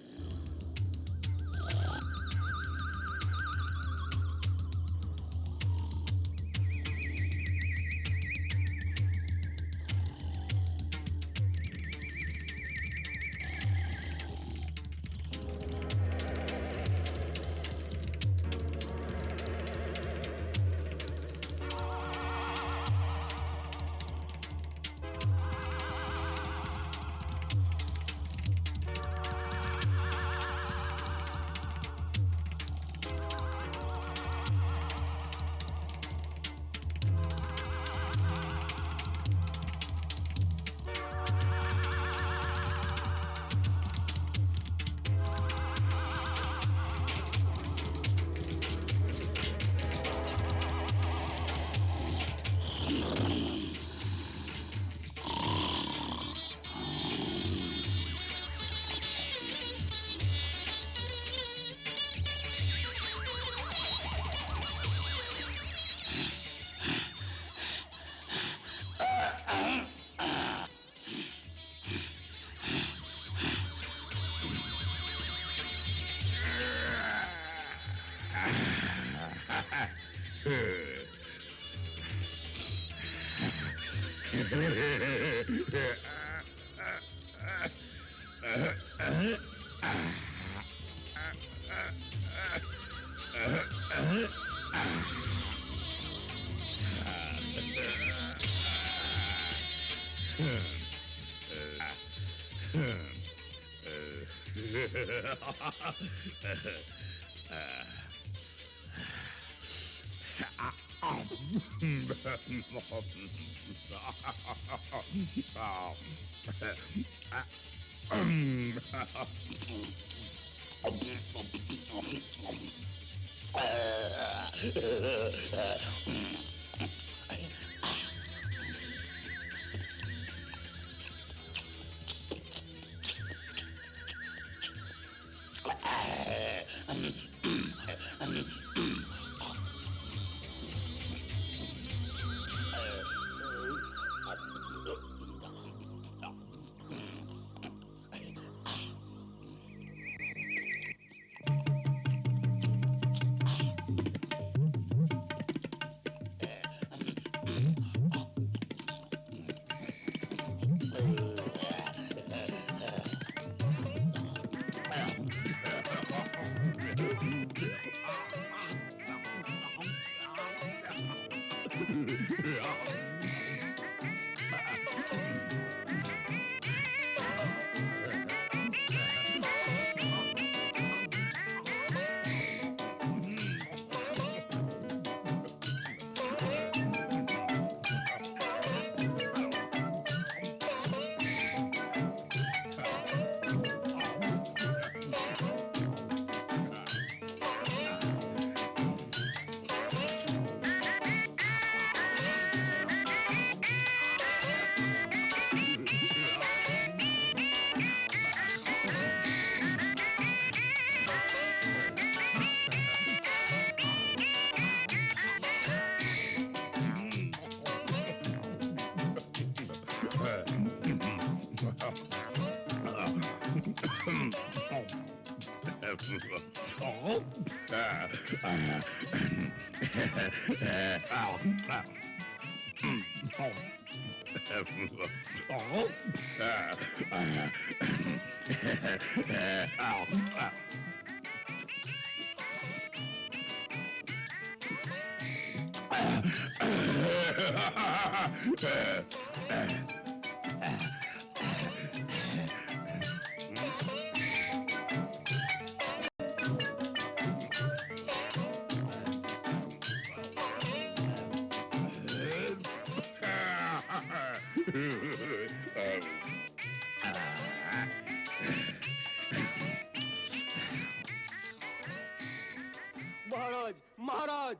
महाराज, महाराज!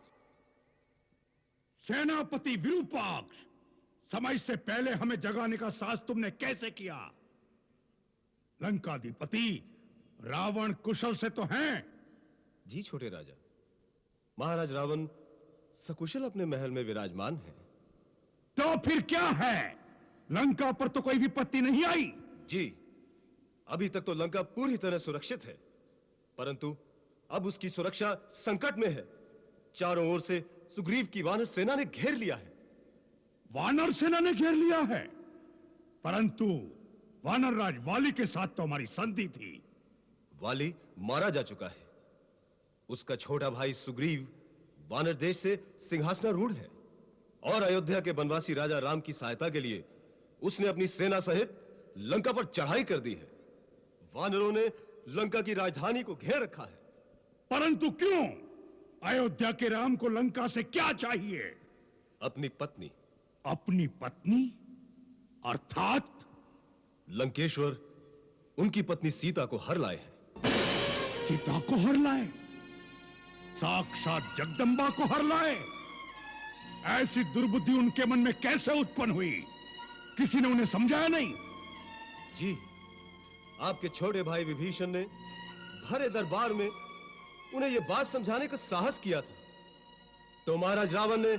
सेनापति विरूपाक्ष, समय से पहले हमें जगाने का साहस तुमने कैसे किया? लंकाधिपति रावण कुशल से तो हैं? जी छोटे राजा, महाराज रावण सकुशल अपने महल में विराजमान है। तो फिर क्या है? लंका पर तो कोई विपत्ति नहीं आई? जी, अभी तक तो लंका पूरी तरह सुरक्षित है, परंतु अब उसकी सुरक्षा संकट में है। चारों ओर से सुग्रीव की वानर सेना ने घेर लिया है। वानर सेना ने घेर लिया है? परंतु वानर राज वाली के साथ तो हमारी संधि थी। वाली मारा जा चुका है। उसका छोटा भाई सुग्रीव वानर देश से सिंहासनारूढ़ है और अयोध्या के बनवासी राजा राम की सहायता के लिए उसने अपनी सेना सहित लंका पर चढ़ाई कर दी है। वानरों ने लंका की राजधानी को घेर रखा है। परंतु क्यों? अयोध्या के राम को लंका से क्या चाहिए? अपनी पत्नी। अपनी पत्नी? अर्थात लंकेश्वर उनकी पत्नी सीता को हर लाए हैं। सीता को हर लाए? साक्षात जगदंबा को हर लाए? ऐसी दुर्बुद्धि उनके मन में कैसे उत्पन्न हुई? किसी ने उन्हें समझाया नहीं? जी, आपके छोटे भाई विभीषण ने भरे दरबार में उन्हें यह बात समझाने का साहस किया था, तो महाराज रावण ने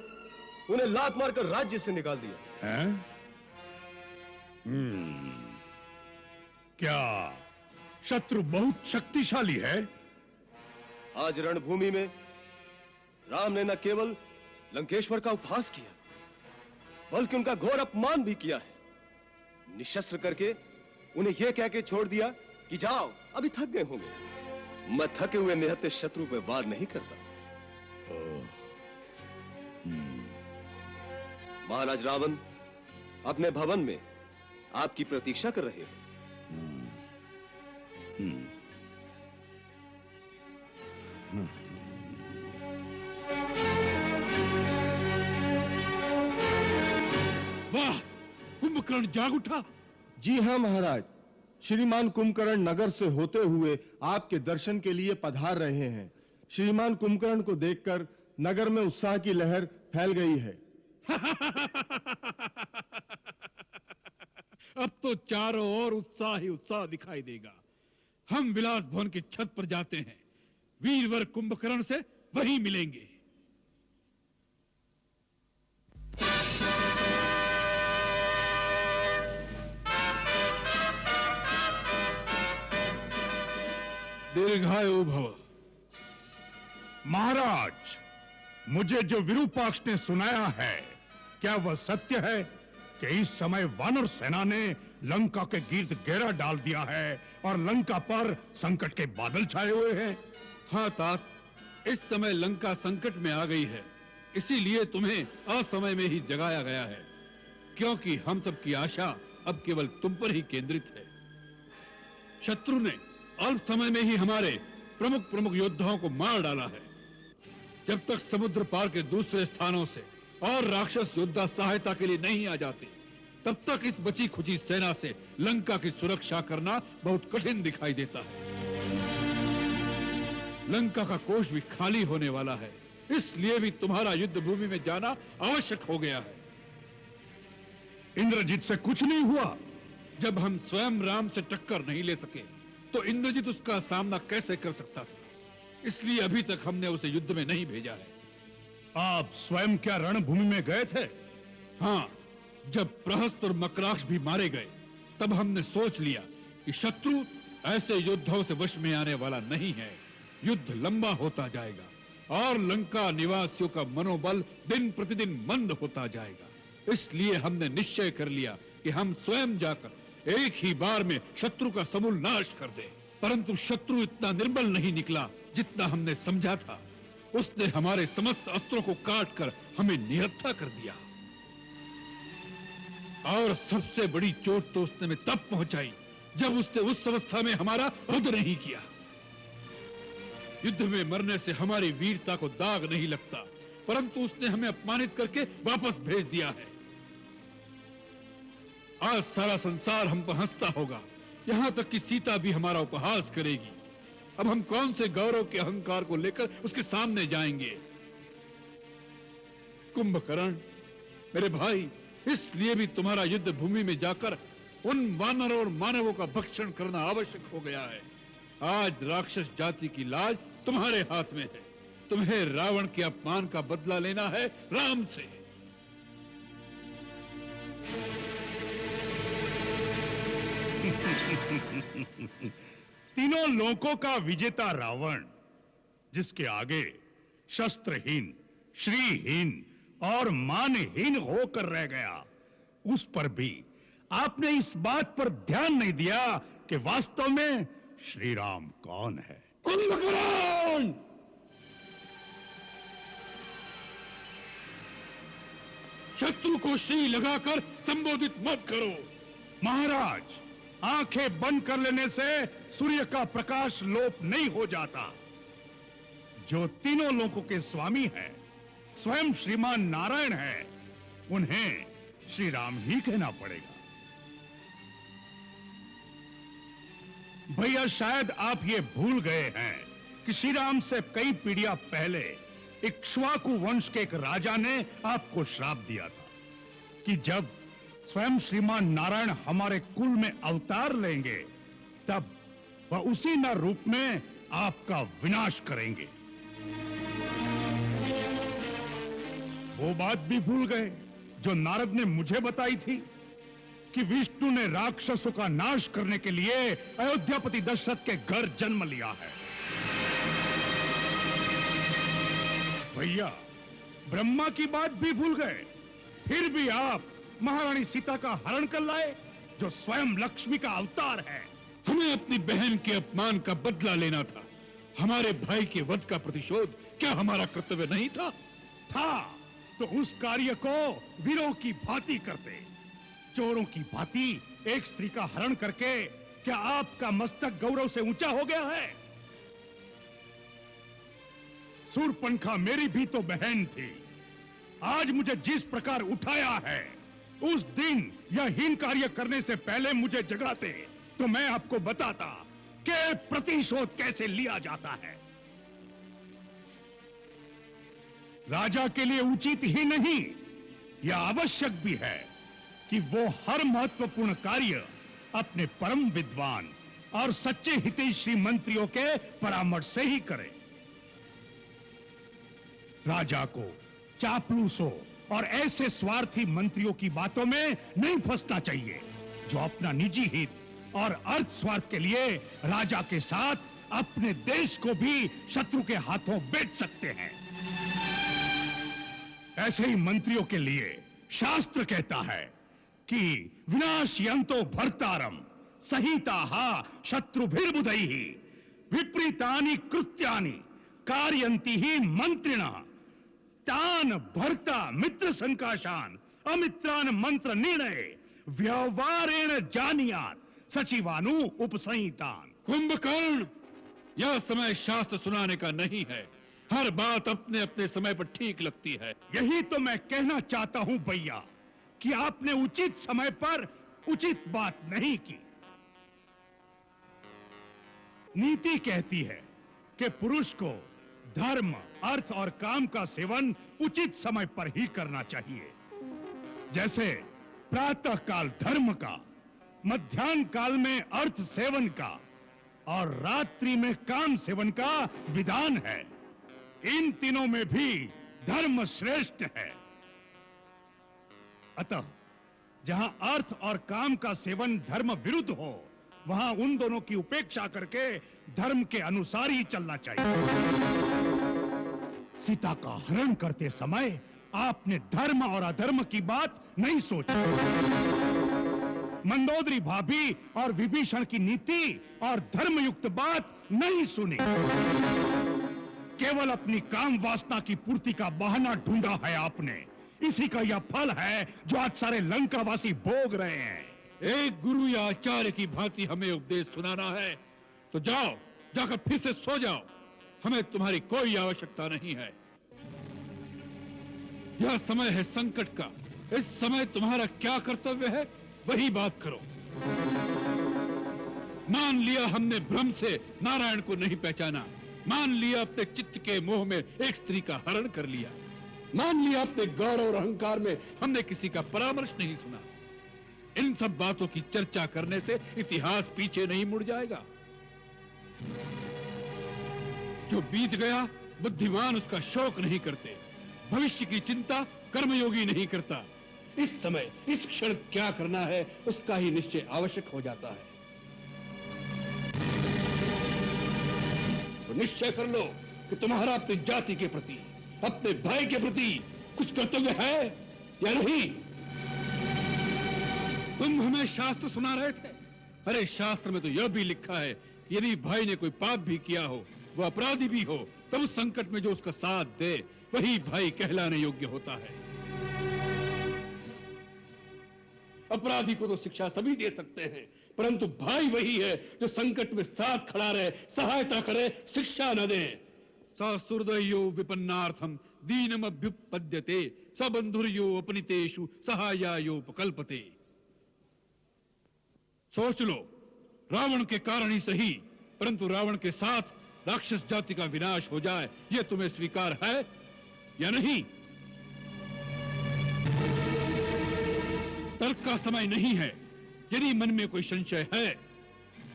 उन्हें लात मारकर राज्य से निकाल दिया। हैं? क्या शत्रु बहुत शक्तिशाली है? आज रणभूमि में राम ने न केवल लंकेश्वर का उपहास किया, बल्कि उनका घोर अपमान भी किया है। निशस्त्र करके उन्हें यह कह के छोड़ दिया कि जाओ, अभी थक गए होंगे। मैं थके हुए निहत्थे शत्रु पे वार नहीं करता। महाराज रावण अपने भवन में आपकी प्रतीक्षा कर रहे हैं। वाह, कुंभकर्ण जाग उठा। जी हाँ महाराज, श्रीमान कुंभकर्ण नगर से होते हुए आपके दर्शन के लिए पधार रहे हैं। श्रीमान कुंभकर्ण को देखकर नगर में उत्साह की लहर फैल गई है। अब तो चारों ओर उत्साह ही उत्साह दिखाई देगा। हम विलास भवन की छत पर जाते हैं, वीरवर कुंभकर्ण से वहीं मिलेंगे। दीर्घायु भव। महाराज, मुझे जो विरूपाक्ष ने सुनाया है, क्या वह सत्य है कि इस समय वानर सेना ने लंका के गिर्द घेरा डाल दिया है और लंका पर संकट के बादल छाए हुए हैं? हाँ तात, इस समय लंका संकट में आ गई है, इसीलिए तुम्हें असमय में ही जगाया गया है, क्योंकि हम सब की आशा अब केवल तुम पर ही केंद्रित है। शत्रु ने अल्प समय में ही हमारे प्रमुख योद्धाओं को मार डाला है। जब तक समुद्र पार के दूसरे स्थानों से और राक्षस योद्धा सहायता के लिए नहीं आ जाते, तब तक इस बची खुची सेना से लंका की सुरक्षा करना बहुत कठिन दिखाई देता है। लंका का कोष भी खाली होने वाला है, इसलिए भी तुम्हारा युद्ध भूमि में जाना आवश्यक हो गया है। इंद्रजीत से कुछ नहीं हुआ? जब हम स्वयं राम से टक्कर नहीं ले सके, तो इंद्रजीत उसका सामना कैसे कर सकता था? इसलिए अभी तक हमने उसे युद्ध में नहीं भेजा है। आप स्वयं क्या रणभूमि में गए थे? हाँ, जब प्रहस्त और मकराक्ष भी मारे गए, तब हमने सोच लिया कि शत्रु ऐसे योद्धाओं से वश में आने वाला नहीं है। युद्ध लंबा होता जाएगा और लंका निवासियों का मनोबल दिन प्रतिदिन मंद होता जाएगा। इसलिए हमने निश्चय कर लिया कि हम स्वयं जाकर एक ही बार में शत्रु का समूल नाश कर दें। परंतु शत्रु इतना निर्बल नहीं निकला जितना हमने समझा था। उसने हमारे समस्त अस्त्रों को काटकर हमें निहत्था कर दिया। और सबसे बड़ी चोट तो उसने में तब पहुंचाई जब उसने उस अवस्था में हमारा वध नहीं किया। युद्ध में मरने से हमारी वीरता को दाग नहीं लगता, परंतु उसने हमें अपमानित करके वापस भेज दिया है। आज सारा संसार हम पर हंसता होगा, यहां तक कि सीता भी हमारा उपहास करेगी। अब हम कौन से गौरव के अहंकार को लेकर उसके सामने जाएंगे? कुंभकर्ण मेरे भाई, इसलिए भी तुम्हारा युद्ध भूमि में जाकर उन वानरों और मानवों का भक्षण करना आवश्यक हो गया है। आज राक्षस जाति की लाज तुम्हारे हाथ में है। तुम्हें रावण के अपमान का बदला लेना है राम से। तीनों लोकों का विजेता रावण, जिसके आगे शस्त्रहीन, श्रीहीन और मानहीन होकर रह गया, उस पर भी आपने इस बात पर ध्यान नहीं दिया कि वास्तव में श्री राम कौन है। कुंभकर्ण! शत्रु को श्री लगाकर संबोधित मत करो। महाराज, आंखें बंद कर लेने से सूर्य का प्रकाश लोप नहीं हो जाता। जो तीनों लोकों के स्वामी हैं, स्वयं श्रीमान नारायण हैं, उन्हें श्री राम ही कहना पड़ेगा। भैया, शायद आप ये भूल गए हैं कि श्री राम से कई पीढ़ियां पहले इक्ष्वाकु वंश के एक राजा ने आपको श्राप दिया था कि जब स्वयं श्रीमान नारायण हमारे कुल में अवतार लेंगे, तब वह उसी न रूप में आपका विनाश करेंगे। वो बात भी भूल गए जो नारद ने मुझे बताई थी कि विष्णु ने राक्षसों का नाश करने के लिए अयोध्यापति दशरथ के घर जन्म लिया है। भैया, ब्रह्मा की बात भी भूल गए, फिर भी आप महारानी सीता का हरण कर लाए, जो स्वयं लक्ष्मी का अवतार है। हमें अपनी बहन के अपमान का बदला लेना था। हमारे भाई के वध का प्रतिशोध क्या हमारा कर्तव्य नहीं था? तो उस कार्य को वीरों की भांति करते। चोरों की भांति एक स्त्री का हरण करके क्या आपका मस्तक गौरव से ऊंचा हो गया है? सूर्पणखा मेरी भी तो बहन थी। आज मुझे जिस प्रकार उठाया है, उस दिन यह हीन कार्य करने से पहले मुझे जगाते तो मैं आपको बताता कि प्रतिशोध कैसे लिया जाता है। राजा के लिए उचित ही नहीं, यह आवश्यक भी है कि वो हर महत्वपूर्ण कार्य अपने परम विद्वान और सच्चे हितैषी मंत्रियों के परामर्श से ही करे। राजा को चापलूसों और ऐसे स्वार्थी मंत्रियों की बातों में नहीं फंसना चाहिए जो अपना निजी हित और अर्थ स्वार्थ के लिए राजा के साथ अपने देश को भी शत्रु के हाथों बेच सकते हैं। ऐसे ही मंत्रियों के लिए शास्त्र कहता है कि विनाशयन्तो भर्तारम सहिताः शत्रुभिर्बुधैः विपरीतानि कृत्यानि कारयन्ति ही मंत्रिणः तान भर्ता मित्र संकाशान अमित्रान मंत्र निर्णय व्यवहारेण जानियात सचिवानु उपसंहितान। कुंभकर्ण, यह समय शास्त्र सुनाने का नहीं है। हर बात अपने अपने समय पर ठीक लगती है। यही तो मैं कहना चाहता हूं भैया कि आपने उचित समय पर उचित बात नहीं की। नीति कहती है कि पुरुष को धर्म, अर्थ और काम का सेवन उचित समय पर ही करना चाहिए। जैसे प्रातः काल धर्म का, मध्याह्न काल में अर्थ सेवन का और रात्रि में काम सेवन का विधान है। इन तीनों में भी धर्म श्रेष्ठ है। अतः जहां अर्थ और काम का सेवन धर्म विरुद्ध हो, वहां उन दोनों की उपेक्षा करके धर्म के अनुसार ही चलना चाहिए। सीता का हरण करते समय आपने धर्म और अधर्म की बात नहीं सोची। मंदोदरी भाभी और विभीषण की नीति और धर्मयुक्त बात नहीं सुनी। केवल अपनी काम वासना की पूर्ति का बहाना ढूंढा है आपने। इसी का यह फल है जो आज सारे लंकावासी भोग रहे हैं। एक गुरु या आचार्य की भांति हमें उपदेश सुनाना है तो जाओ, जाकर फिर से सो जाओ। हमें तुम्हारी कोई आवश्यकता नहीं है। यह समय है संकट का। इस समय तुम्हारा क्या कर्तव्य है वही बात करो। मान लिया हमने भ्रम से नारायण को नहीं पहचाना, मान लिया अपने चित्त के मोह में एक स्त्री का हरण कर लिया, मान लिया अपने गौरव और अहंकार में हमने किसी का परामर्श नहीं सुना। इन सब बातों की चर्चा करने से इतिहास पीछे नहीं मुड़ जाएगा। जो बीत गया बुद्धिमान उसका शोक नहीं करते, भविष्य की चिंता कर्मयोगी नहीं करता। इस समय इस क्षण क्या करना है उसका ही निश्चय आवश्यक हो जाता है। तो निश्चय कर लो कि तुम्हारा अपनी जाति के प्रति, अपने भाई के प्रति कुछ कर्तव्य है या नहीं। तुम हमें शास्त्र सुना रहे थे। अरे शास्त्र में तो यह भी लिखा है कि यदि भाई ने कोई पाप भी किया हो, वह अपराधी भी हो, तब उस संकट में जो उसका साथ दे वही भाई कहलाने योग्य होता है। अपराधी को तो शिक्षा सभी दे सकते हैं, परंतु भाई वही है जो संकट में साथ खड़ा रहे, सहायता करे, शिक्षा न दे। ससुहृदयो विपन्नार्थम दीनमभ्युपद्यते सबंधुर्यो अपनितेषु सहायायोपकल्पते। सोच लो, रावण के कारण ही सही, परंतु रावण के साथ राक्षस जाति का विनाश हो जाए, यह तुम्हें स्वीकार है या नहीं? तर्क का समय नहीं है। यदि मन में कोई संशय है,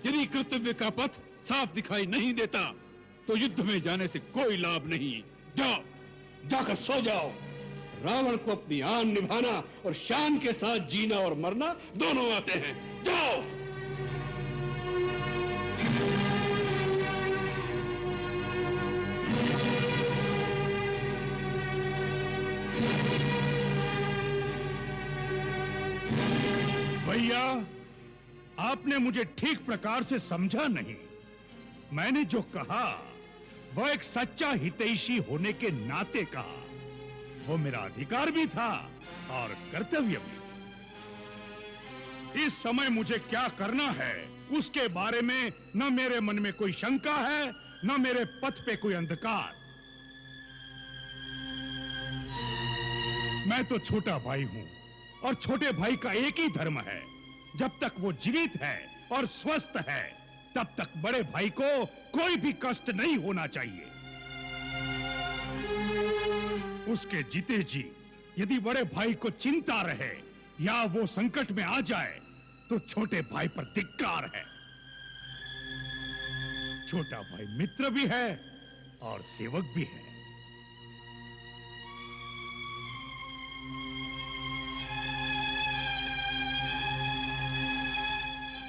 यदि कर्तव्य का पथ साफ दिखाई नहीं देता, तो युद्ध में जाने से कोई लाभ नहीं। जाओ, जाकर सो जाओ। रावण को अपनी आन निभाना और शान के साथ जीना और मरना दोनों आते हैं। जाओ। भैया, आपने मुझे ठीक प्रकार से समझा नहीं। मैंने जो कहा वह एक सच्चा हितैषी होने के नाते कहा। वो मेरा अधिकार भी था और कर्तव्य भी। इस समय मुझे क्या करना है उसके बारे में न मेरे मन में कोई शंका है, न मेरे पथ पे कोई अंधकार। मैं तो छोटा भाई हूं और छोटे भाई का एक ही धर्म है, जब तक वो जीवित है और स्वस्थ है तब तक बड़े भाई को कोई भी कष्ट नहीं होना चाहिए। उसके जीते जी यदि बड़े भाई को चिंता रहे या वो संकट में आ जाए तो छोटे भाई पर धिक्कार है। छोटा भाई मित्र भी है और सेवक भी है।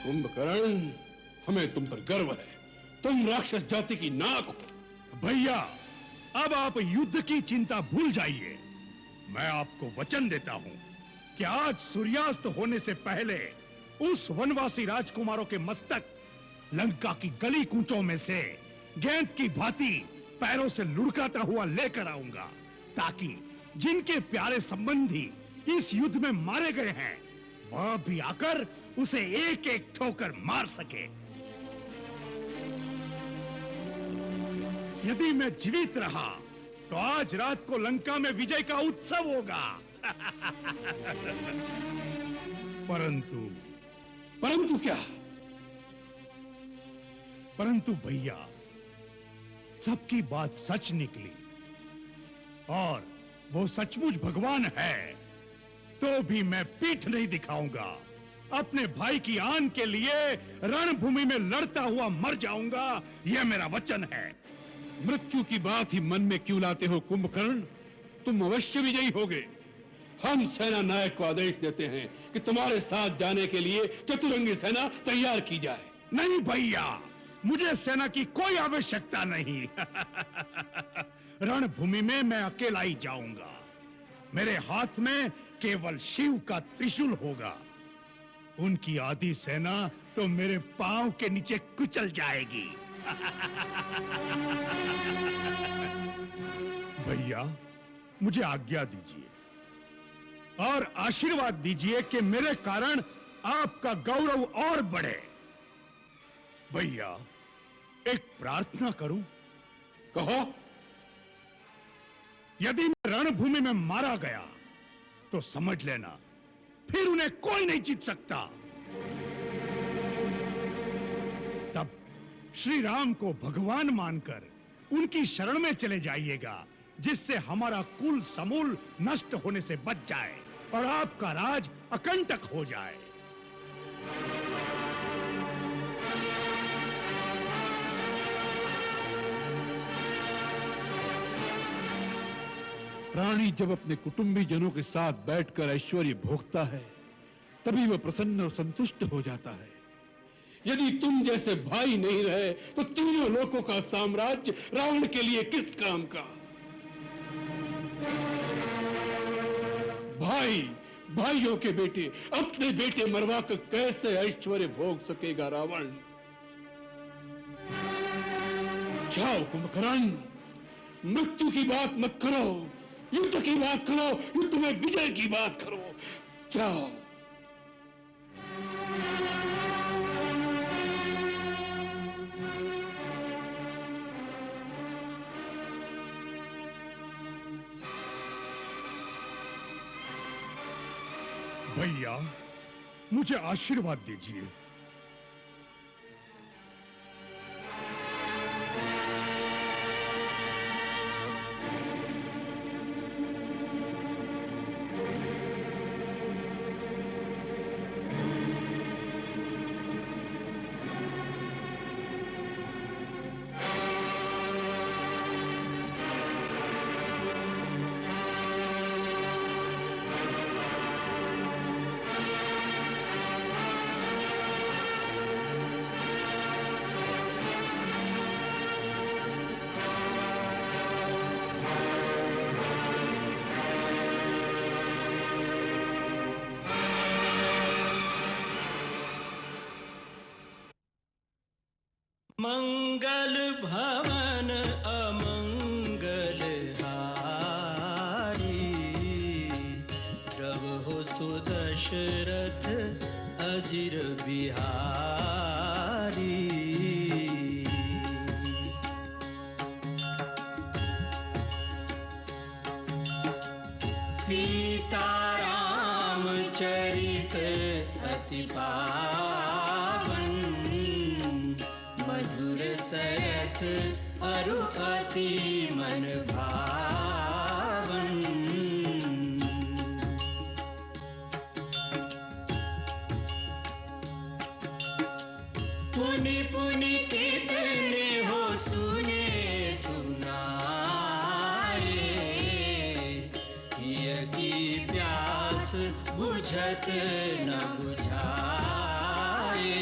कुंभकर्ण, हमें तुम पर गर्व है। तुम राक्षस जाति की नाक हो। भैया, अब आप युद्ध की चिंता भूल जाइए। मैं आपको वचन देता हूं कि आज सूर्यास्त होने से पहले उस वनवासी राजकुमारों के मस्तक लंका की गली कूचों में से गेंद की भांति पैरों से लुढ़काता हुआ लेकर आऊंगा, ताकि जिनके प्यारे संबंधी इस युद्ध में मारे गए हैं वह भी आकर उसे एक एक ठोकर मार सके। यदि मैं जीवित रहा तो आज रात को लंका में विजय का उत्सव होगा। परंतु क्या? परंतु भैया, सबकी बात सच निकली और वो सचमुच भगवान है तो भी मैं पीठ नहीं दिखाऊंगा। अपने भाई की आन के लिए रणभूमि में लड़ता हुआ मर जाऊंगा, यह मेरा वचन है। मृत्यु की बात ही मन में क्यों लाते हो कुंभकर्ण? तुम अवश्य विजयी होगे। हम सेना नायक को आदेश देते हैं कि तुम्हारे साथ जाने के लिए चतुरंगी सेना तैयार की जाए। नहीं भैया, मुझे सेना की कोई आवश्यकता नहीं। रणभूमि में मैं अकेला ही जाऊंगा। मेरे हाथ में केवल शिव का त्रिशूल होगा। उनकी आधी सेना तो मेरे पांव के नीचे कुचल जाएगी। भैया, मुझे आज्ञा दीजिए और आशीर्वाद दीजिए कि मेरे कारण आपका गौरव और बढ़े। भैया, एक प्रार्थना करूं? कहो। यदि मैं रणभूमि में मारा गया तो समझ लेना फिर उन्हें कोई नहीं जीत सकता। तब श्री राम को भगवान मानकर उनकी शरण में चले जाइएगा, जिससे हमारा कुल समूल नष्ट होने से बच जाए और आपका राज अकंटक हो जाए। प्राणी जब अपने कुटुंबी जनों के साथ बैठकर ऐश्वर्य भोगता है तभी वह प्रसन्न और संतुष्ट हो जाता है। यदि तुम जैसे भाई नहीं रहे तो तीनों लोकों का साम्राज्य रावण के लिए किस काम का? भाई भाइयों के बेटे अपने बेटे मरवा कर कैसे ऐश्वर्य भोग सकेगा रावण? जाओ कुंभकर्ण, मृत्यु की बात मत करो, युद्ध की बात करो, युद्ध में विजय की बात करो। जाओ। भैया, मुझे आशीर्वाद दीजिए। मंगल भवन अमंगल हारी, प्रभु सुदशरथ अजिर बिहारी। सीताराम चरित अति पावन, मधुर सरस अरु अति मन भावन। पुनि पुनि कितने हो सुने सुनाए, हिय की प्यास बुझत न बुझाए।